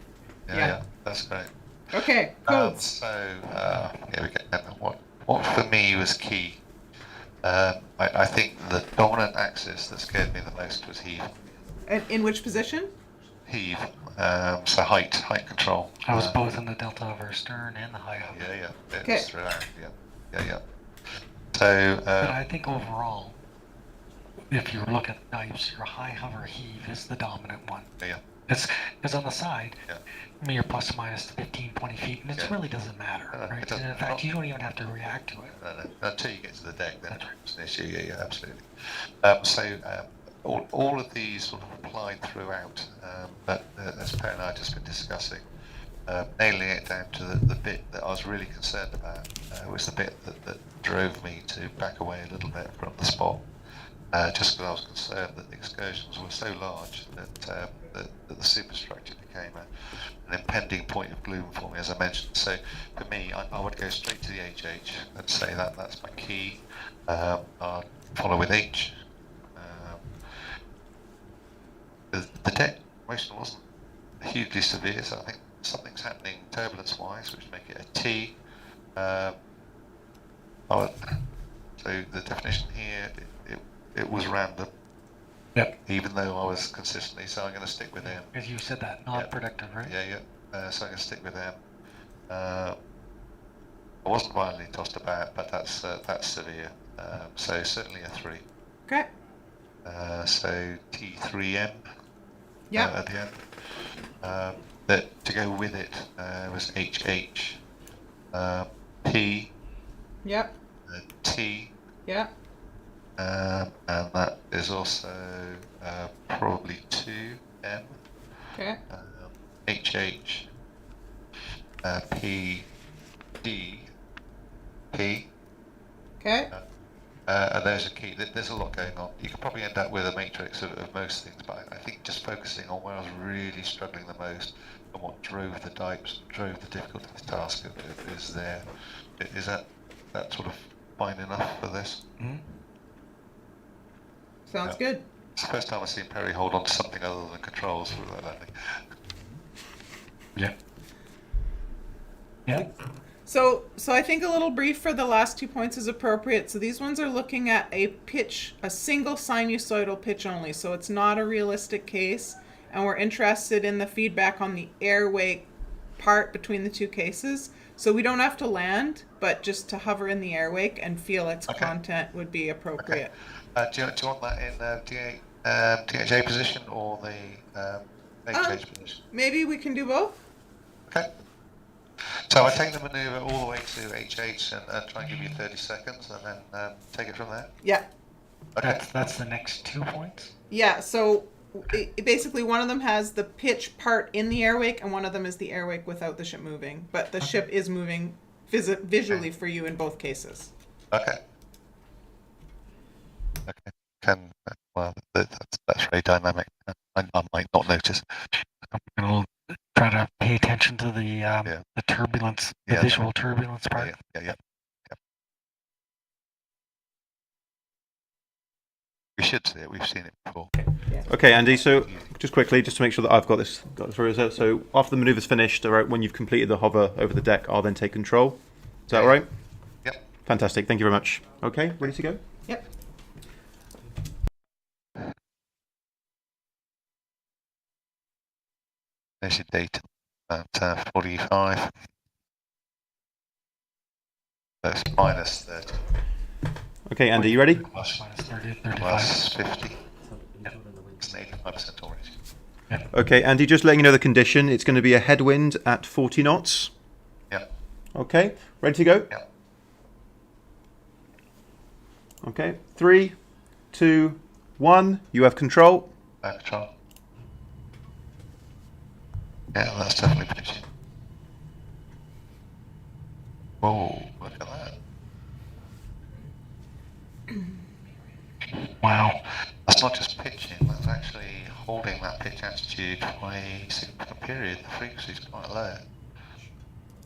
Yeah, that's great. Okay. Cool. Here we go. What for me was key. I think the dominant axis that scared me the most was heave. In which position? Heave. So height control. I was both in the delta over stern and the high hover. Yeah. It Okay. was throughout. Yeah. So. But I think overall, if you look at dipes, your high hover heave is the dominant one. Yeah. It's because on the side, Yeah. you're plus or minus 15, 20 feet, and it Yeah. really doesn't matter, It right? doesn't- In fact, you don't even have to react to it. Until you get to the deck, then That's right. it's an issue. Yeah, absolutely. All of these sort of applied throughout, but as Per and I have just been discussing, nailing it down to the bit that I was really concerned about was the bit that drove me to back away a little bit from the spot, just because I was concerned that the excursions were so large that the superstructure became an impending point of gloom for me, as I mentioned. So for me, I would go straight to the HH and say that's my key. I'd follow with H. The deck motion wasn't hugely severe, so I think something's happening turbulence-wise, which make it a T. So the definition here, it was random. Yep. Even though I was consistently, so I'm going to stick with M. Because you said that, non-predictive, right? Yeah. So I'm going to stick with M. I wasn't violently tossed about, but that's severe. So certainly a 3. Okay. So T3M. Yeah. At the end. That to go with it was HH. P. Yep. T. Yeah. And that is also probably 2M. Okay. HH. P. D. P. Okay. And there's a key. There's a lot going on. You could probably end up with a matrix of most things, but I think just focusing on where I was really struggling the most and what drove the dipes, drove the difficulty of the task is there. Is that sort of fine enough for this? Mm-hmm. Sounds good. It's the first time I've seen Perry hold on to something other than controls for that landing. Yeah. Yeah. So I think a little brief for the last 2 points is appropriate. So these ones are looking at a pitch, a single sinusoidal pitch only. So it's not a realistic case. And we're interested in the feedback on the airway part between the two cases. So we don't have to land, but just to hover in the air wake and feel its Okay. content would be appropriate. Do you want that in DHA position or the HH position? Maybe we can do both? Okay. So I take the manoeuvre all the way to HH and try and give you 30 seconds and then take it from there? Yeah. Okay. That's the next 2 points. Yeah, so basically one of them has the pitch part in the air wake and one of them is the air wake without the ship moving. But the ship is moving visually for you in both cases. Okay. Okay. Well, that's very dynamic. I might not notice. I'm going to try to pay attention to the turbulence, the visual turbulence part. Yeah. We should see it. We've seen it before. Okay, Andy. So just quickly, just to make sure that I've got through. So after the manoeuvre's finished, all right, when you've completed the hover over the deck, I'll then take control. Is that all right? Yep. Fantastic. Thank you very much. Okay, ready to go? Yep. There's your data at 45. That's minus 30. Okay, Andy, you ready? Plus, Minus 30, 35. plus 50. It's an 85% already. Okay, Andy, just letting you know the condition. It's going to be a headwind at 40 knots. Yeah. Okay, ready to go? Yeah. Okay, 3, 2, 1. You have control. Back control. Yeah, that's definitely pitching. Whoa, look at that. Wow. That's not just pitching, that's actually holding that pitch attitude for a significant period. The frequency's quite low.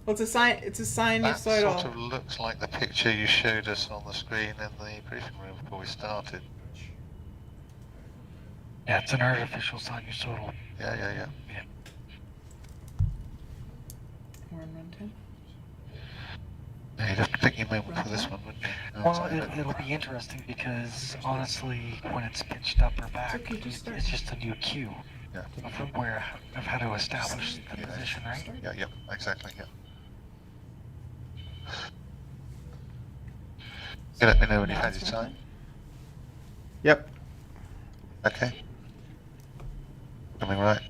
Well, it's a sign. It's a sign you That saw it sort all. of looks like the picture you showed us on the screen in the briefing room before we started. Yeah, it's an artificial sinusoidal. Yeah. We're in run 10. Yeah, you'd have to pick your moment for this one, wouldn't you? Well, it'll be interesting because honestly, when it's pitched up or back, okay, just start. it's just a new cue Yeah. of how to establish the position, right? Yeah, exactly, yeah. You let me know when you've had your time. Yep. Okay. Coming right.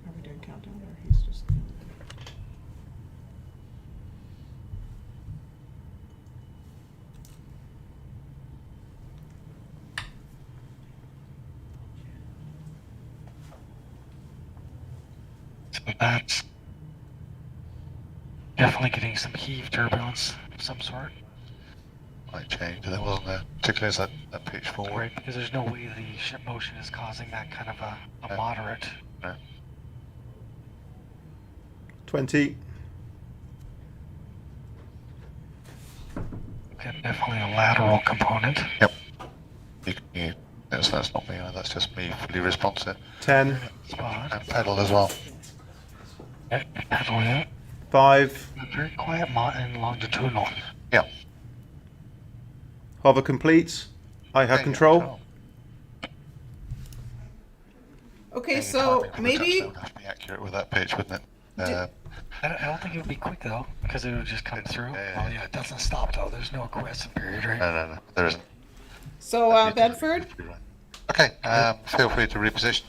Are we doing countdown or he's just? So that's definitely getting some heave turbulence of some sort. Might change, there wasn't there, particularly as that pitch forward. Right, because there's no way the ship motion is causing that kind of a moderate. No. 20. Okay, definitely a lateral component. Yep. That's not me, that's just me fully responsive. 10. Spot. And pedal as well. Yeah, pedal it. 5. Very quiet and longitudinal. Yeah. Hover complete. I have Yeah, control. Okay, Yeah, so timing for the maybe touchdown would have to be accurate with that pitch, wouldn't it? I don't think it would be quick though, because it would just come through. Yeah. Oh yeah, it doesn't stop though. There's no quiescent period, right? No, there isn't. so Bedford. Okay, feel free to reposition.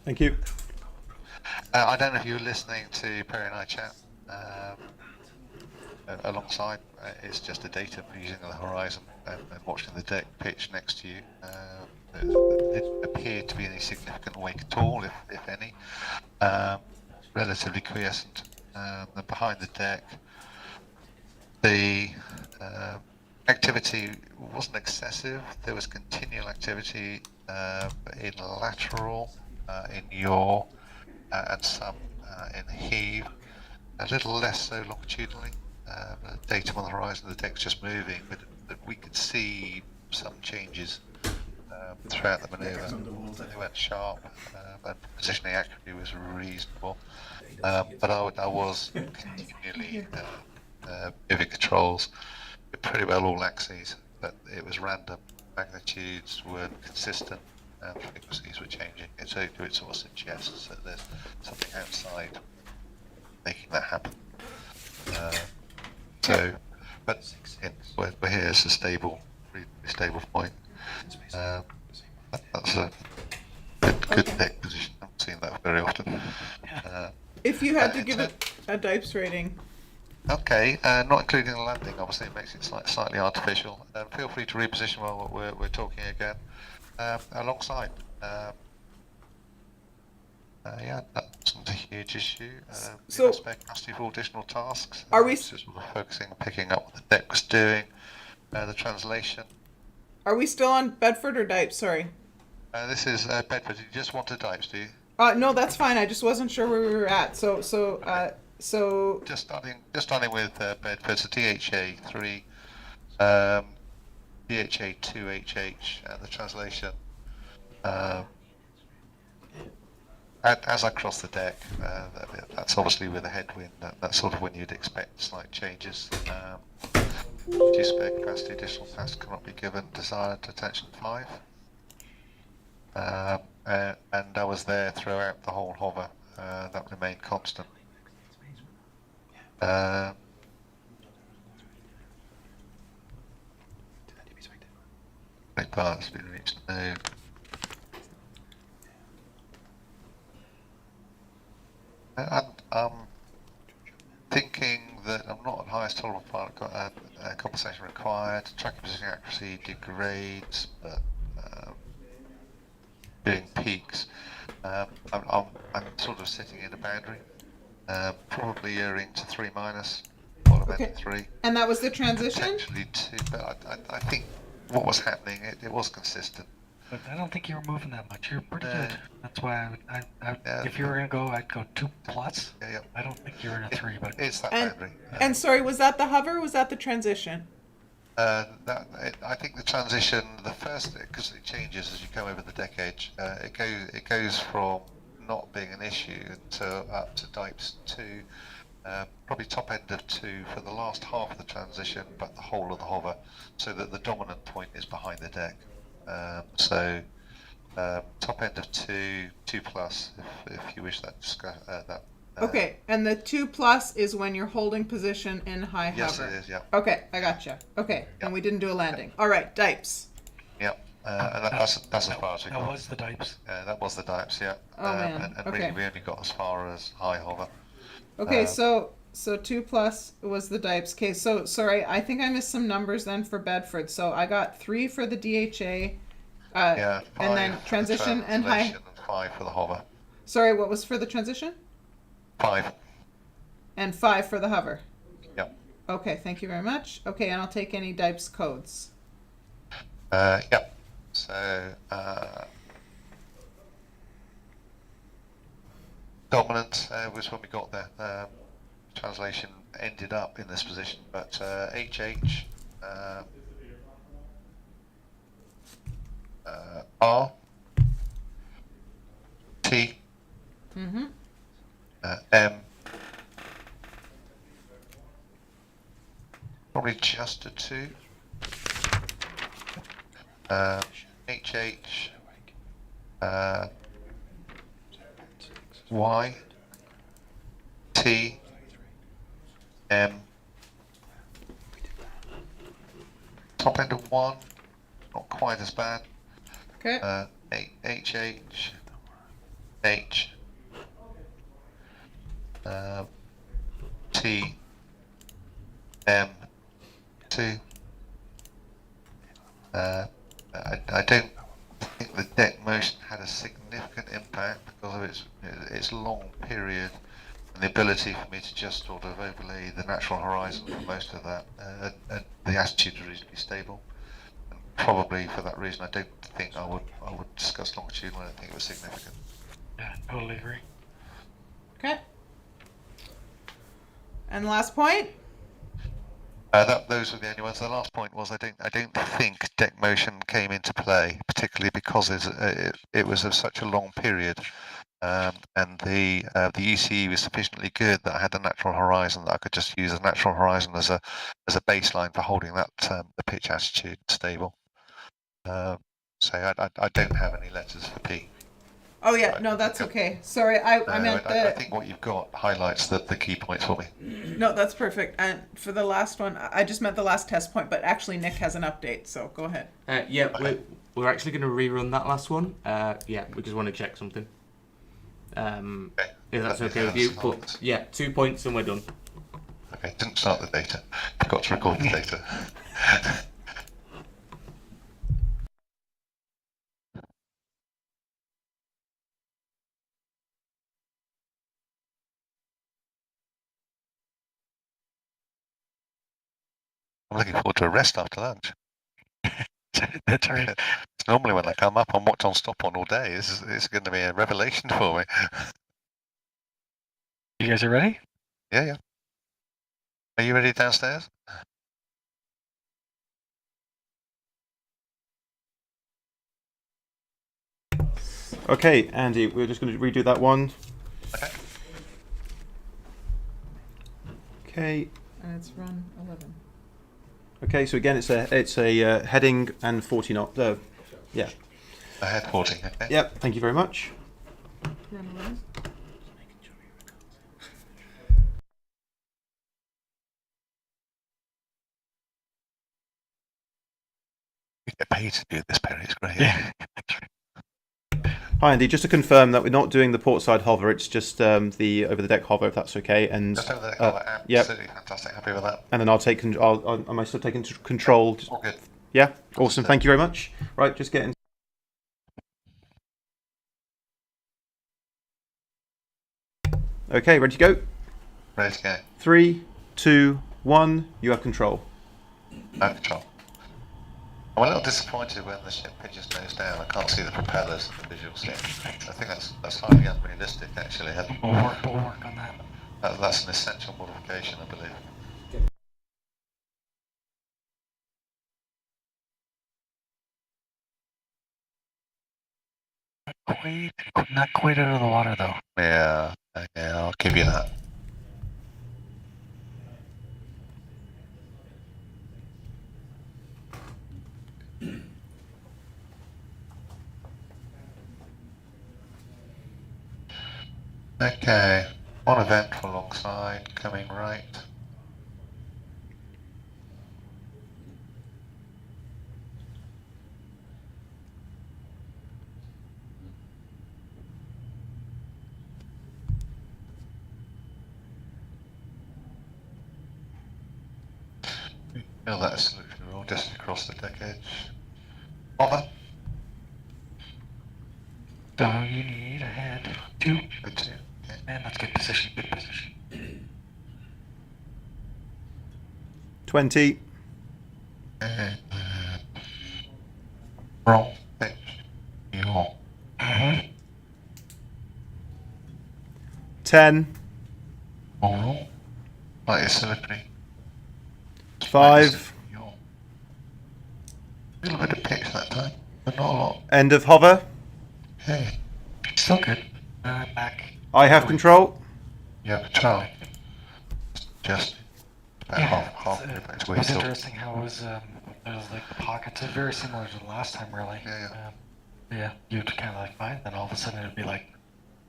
Thank you. I don't know if you were listening to Perry and I chat alongside. It's just a data using the horizon and watching the deck pitch next to you. It appeared to be any significant wake at all, if any. Relatively quiescent. And behind the deck, the activity wasn't excessive. There was continual activity in lateral, in yaw, and some in heave. A little less so longitudinally. Datum on the horizon, the deck's just moving, but we could see some changes throughout the manoeuvre. They went sharp, and positioning accuracy was reasonable. But I was continually moving controls with pretty well all axes, but it was random. Magnitudes were consistent, frequencies were changing. It sort of suggests that there's something outside making that happen. But we're here as a stable, reasonably stable point. That's a good deck position. I haven't seen that very often. If you had to give it a Dipes rating. Okay, not including the landing, obviously it makes it slightly artificial. Feel free to reposition while we're talking again. Alongside. Yeah, that wasn't a huge issue. So- spare capacity for additional tasks. Are we- Just sort of focusing on picking up what the deck was doing, the translation. Are we still on Bedford or Dipes? Sorry. This is Bedford. You just want to Dipes, do you? No, that's fine. I just wasn't sure where we were at. So Just starting with Bedford. So DHA 3, DHA 2HH, and the translation. As I cross the deck, that's obviously with a headwind. That's sort of when you'd expect slight changes. Reduced spare capacity, additional tasks cannot be given. Desired attention 5. And I was there throughout the whole hover. That remained constant. Great part has been reached. No. I'm thinking that I'm not at highest tolerable part. Compensation required. Tracking position accuracy degrades, but doing peaks. I'm sort of sitting in a boundary. Probably erring to 3 minus. What I meant Okay. 3. and that was the transition. Potentially 2, but I think what was happening, it was consistent. But I don't think you were moving that much. You're pretty No. good. That's why Yeah. if you were gonna go, I'd go 2+. Yeah. I don't think you're in a 3, but It's that And- boundary. And sorry, was that the hover? Or was that the transition? I think the transition, the first, because it changes as you come over the deck edge, it goes from not being an issue to up to Dipes 2, probably top end of 2 for the last half of the transition, but the whole of the hover, so that the dominant point is behind the deck. Top end of 2, 2+, if you wish that. Okay, and the 2+ is when you're holding position in high Yes, hover. it is. Yeah. Okay, I gotcha. Okay, Yeah. and we didn't do a landing. All right, Dipes. Yeah. And that's as far as we that got. was the Dipes. That was the Dipes, yeah. Oh, man. And Okay. really, we only got as far as high hover. Okay, Uh, so 2+ was the Dipes. Okay, so sorry, I think I missed some numbers then for Bedford. So I got 3 for the DHA. Yeah. 5 and then for the transition and high. translation and 5 for the hover. Sorry, what was for the transition? 5. And 5 for the hover. Yep. Okay, thank you very much. Okay, and I'll take any Dipes codes. Yep. So dominant was when we got there. Translation ended up in this position, but HH R T Mm-hmm. M probably just a 2. HH Y T M top end of 1, not quite as bad. Okay. HH H T M 2. I don't think the deck motion had a significant impact because of its long period and the ability for me to just sort of overlay the natural horizon for most of that. And the attitude was reasonably stable. And probably for that reason, I don't think I would discuss longitudinal. I don't think it was significant. Yeah, totally agree. Okay. And the last point? Those were the only ones. The last point was I don't think deck motion came into play, particularly because it was of such a long period, and the ECE was sufficiently good that I had a natural horizon that I could just use a natural horizon as a baseline for holding that the pitch attitude stable. say I don't have any letters for P. Oh yeah, no, that's okay. Sorry, I meant I the. think what you've got highlights the key points for me. No, that's perfect. And for the last one, I just meant the last test point, but actually Nick has an update, so go ahead. Yeah, we're actually going to rerun that last one. Yeah, we just want to check something. Okay. If that's okay with you. But yeah, 2 points and we're done. Okay, didn't start the data. Forgot to record the data. I'm looking forward to a rest after lunch. That's right. It's normally when I come up, I'm watching on stop on all day. It's going to be a revelation for me. You guys are ready? Yeah, yeah. Are you ready downstairs? Okay, Andy, we're just going to redo that one. Okay. Okay. And it's run 11. Okay, so again, it's a heading and 40 knot. Yeah. I had 40. Okay. Yep. Thank you very much. Run 11. You get paid to do this, Perry. It's great. Yeah. Hi, Andy. Just to confirm that we're not doing the portside hover. It's just the over the deck hover, if that's okay. And Just over there. Absolutely fantastic. Happy with that. and then I'll take. Am I still taking control? All good. Yeah. Awesome. Thank you very much. Right. Just getting. Okay. Ready to go. Ready to go. 3, 2, 1. You have control. No control. I'm a little disappointed when the ship pitches nose down. I can't see the propellers in the visual scene. I think that's highly unrealistic, actually. We'll work on that. That's an essential modification, I believe. Not quite out of the water though. Yeah, I'll give you that. Okay, one event for alongside, coming right. Feel that solution roll just across the deck edge. Hover. So you need a head 2. Good too. Okay. And that's good position. Good position. 20. Roll. Pitch. Yaw. 10. Roll. Light symmetry. 5. Yaw. A little bit of pitch that time, but not a lot. End of hover. Okay. Still good. Back. I have control. You have a try. Just about Yeah, half it back to was where you thought. interesting how it was, there was like the pockets, very similar to the last time, really. Yeah, Yeah, you'd kind of like find, then all of a sudden it'd be like,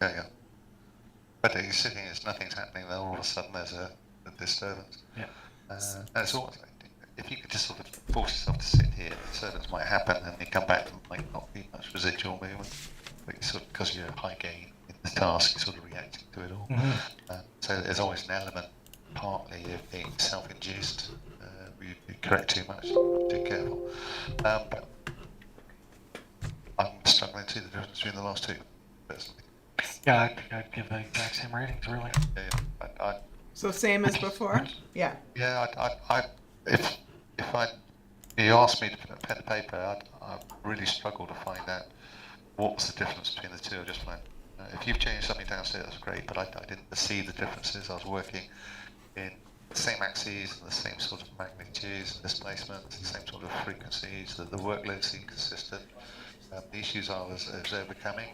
Yeah. But you're sitting, there's nothing's happening, then all of a sudden there's a disturbance. yeah. And it's always like, if you could just sort of force yourself to sit here, the disturbance might happen, and you come back and might not be much residual movement. But you sort of, because you're high gain in the task, you're sort of reacting to it all. So there's always an element, partly of being self-induced. You correct too much, not too careful. But I'm struggling to see the difference between the last two, personally. Yeah, I'd give the exact same ratings, really. Yeah. So same as before? Yeah. Yeah, if you asked me to put pen and paper, I'd really struggle to find out what was the difference between the two. I just went, if you've changed something downstairs, that's great, but I didn't see the differences. I was working in the same axes and the same sort of magnitudes and displacements, the same sort of frequencies. The workload seemed consistent. The issues I was overcoming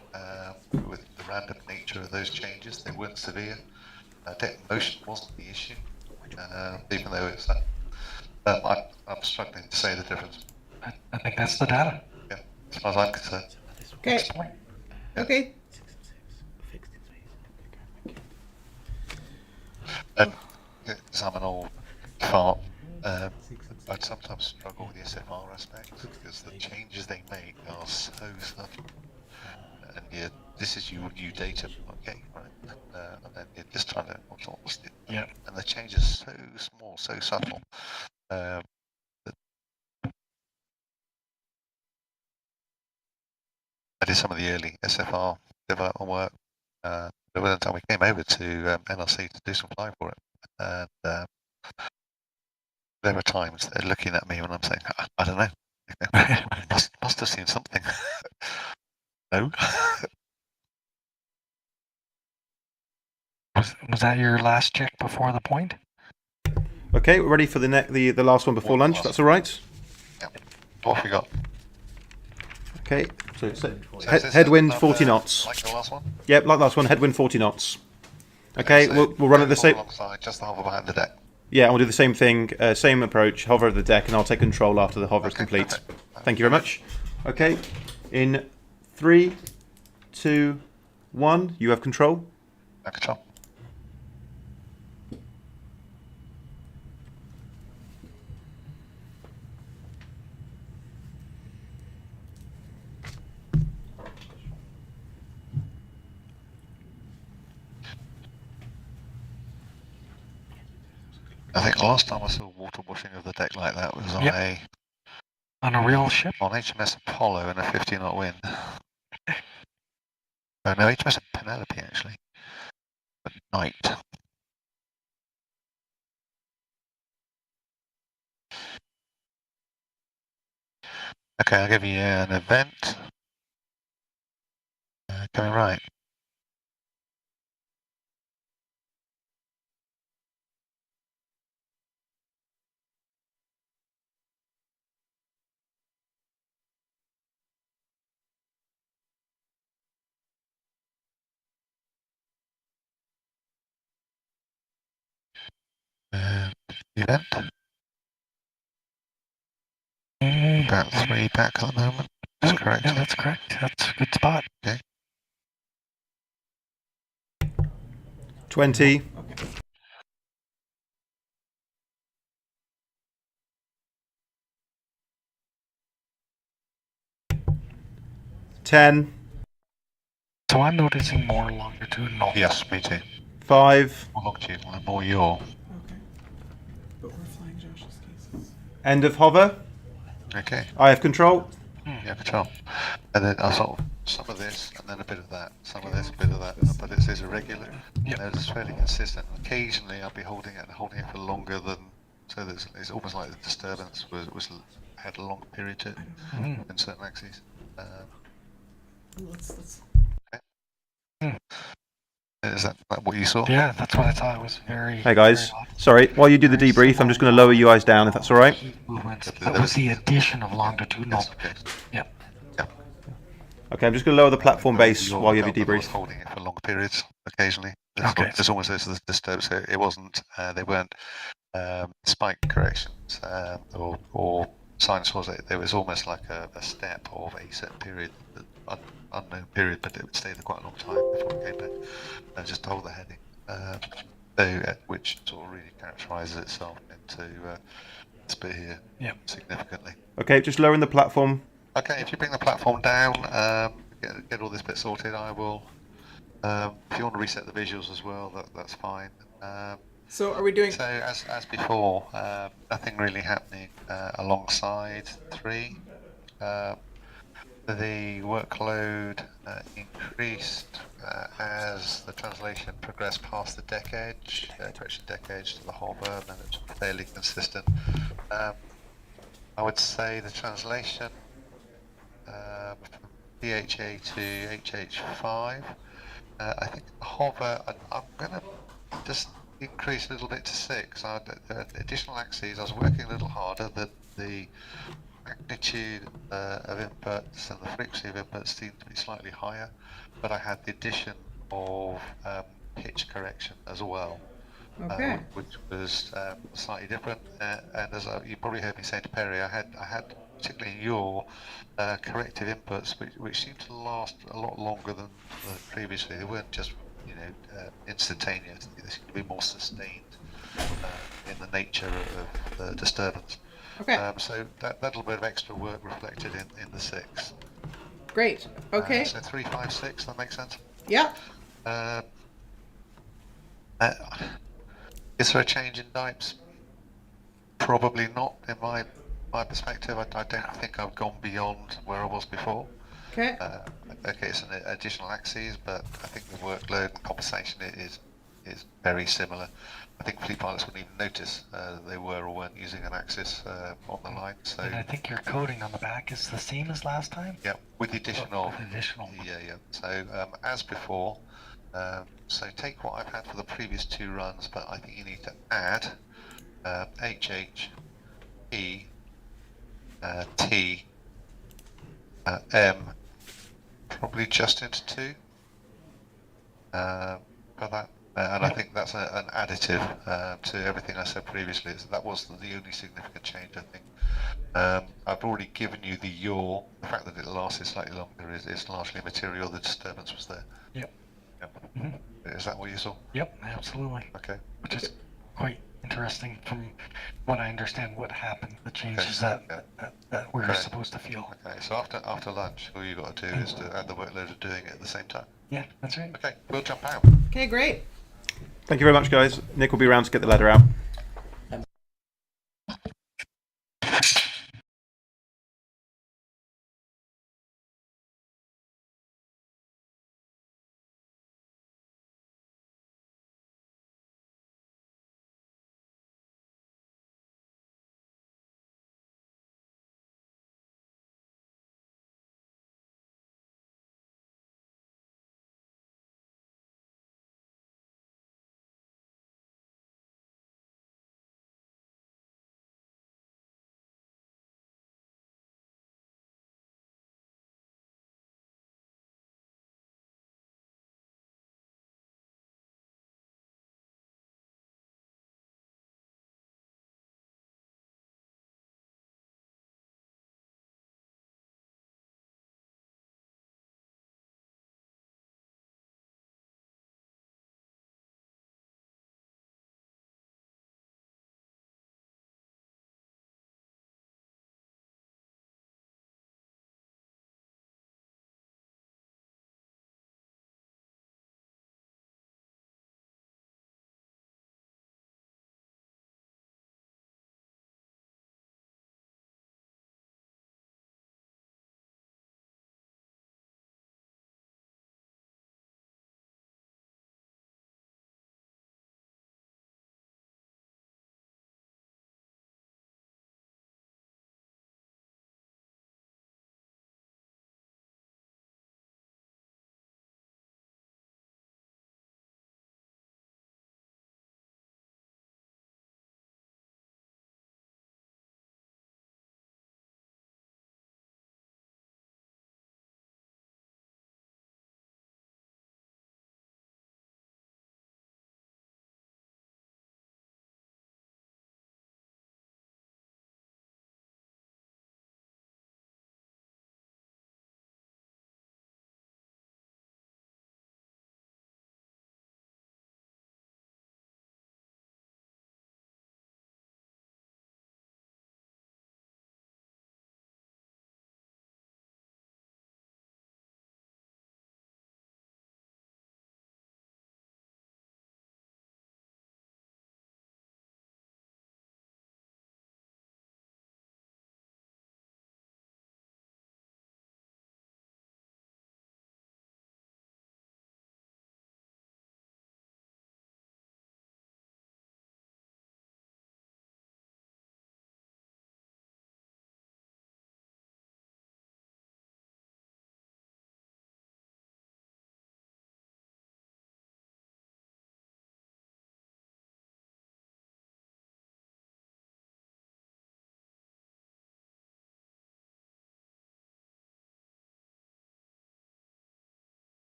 with the random nature of those changes, they weren't severe. Deck motion wasn't the issue, even though it's I'm struggling to say the difference. I think that's the data. Yeah. as far as I'm concerned. Okay. Okay. And because I'm an old fart, I'd sometimes struggle with the SFR aspect because the changes they make are so subtle. And this is your new data, okay, right? And then you're just trying to, what's it? Yeah. And the change is so small, so subtle. That I did some of the early SFR development work. But by the time we came over to NRC to do some flying for it, and there were times they're looking at me when I'm saying, I don't know, must have seen something. No. Was that your last check before the point? Okay, we're ready for the last one before lunch. That's all right. What have we got? Okay, so So is this headwind another, 40 knots. Like the last one? Yep, like last one, headwind 40 knots. Okay, So we'll run at the same. alongside, just the hover behind the deck. Yeah, we'll do the same thing, same approach. Hover over the deck, and I'll take control after the hover is Okay, complete. perfect. Thank you very much. Okay, in 3, 2, 1, you have control. No control. I think the last time I saw water washing of the deck like that was on Yep. On a real ship? on HMS Apollo in a 50-knot wind. Oh no, HMS Penelope actually. At night. Okay, I'll give you an event. Coming right. Event. About 3 back at the moment. That's correct. Yeah, that's correct. That's a good spot. 20. Okay. Ten, So I'm noticing more longitudinal. Yes, me too. 5, More longitudinal and more yaw. Okay. But we're flying Josh's cases. end of hover. Okay. I have control. Yeah, control. And then I sort of some of this and then a bit of that, some of this, a bit of that, but it's irregular. Yep. And it's fairly consistent. Occasionally I'll be holding it for longer than, so that it's almost like the disturbance had a long period to it in certain axes. Let's. Is that what you saw? Yeah, that's what I thought. It was very. Hey guys, very odd. sorry. While you do the debrief, I'm just going to lower you guys down if that's all right. Movements. That was the addition of longitudinal. Yes, okay. Yep. Okay, I'm just going to lower the platform base You're- while you have I your was debrief. holding it for longer periods occasionally. Okay. There's almost those disturbance. So it wasn't. They weren't spike corrections or science was it. There was almost like a step of a set period, unknown period, but it would stay there quite a long time before it came back. And just hold the heading, which sort of really characterises itself into this bit here significantly. Okay, just lowering the platform. Okay, if you bring the platform down, get all this bit sorted, I will. If you want to reset the visuals as well, that's fine. So are we doing? So as before, nothing really happening alongside 3. The workload increased as the translation progressed past the deck edge, correction deck edge to the hover, and then it's fairly consistent. I would say the translation from DHA to HH5, I think the hover, I'm going to just increase a little bit to 6. Additional axes, I was working a little harder. The magnitude of inputs and the frequency of inputs seemed to be slightly higher, but I had the addition of pitch correction as well, which was slightly different. And as you probably heard me say to Perry, I had particularly in your corrective inputs, which seem to last a lot longer than previously. They weren't just instantaneous. They seem to be more sustained in the nature of the disturbance. Okay, So that little bit of extra work reflected in the 6. great. Okay, So 3, 5, 6. That makes sense. yeah. Is there a change in dipes? Probably not, in my perspective. I don't think I've gone beyond where I was before. Okay, Okay, it's an additional axes, but I think the workload and compensation is very similar. I think fleet pilots wouldn't even notice that they were or weren't using an axis on the line. So And I think your coding on the back is the same as last time. yeah, with the addition Oh, of with additional. yeah. So as before, so take what I've had for the previous 2 runs, but I think you need to add HH, E, T, M, probably just into 2 for that. And I think that's an additive to everything I said previously. That was the only significant change, I think. I've already given you the yaw. The fact that it lasted slightly longer is largely material. The disturbance was there. Yep. Yep. Is that what you saw? Yep, absolutely. Okay. Which is quite interesting from what I understand what happened, the changes Okay, that we were Okay. supposed to feel. Okay. So after lunch, all you got to do is to add the workload of doing it at the same time. Yeah, that's right. Okay. We'll jump out. okay, great. Thank you very much, guys. Nick will be around to get the ladder out.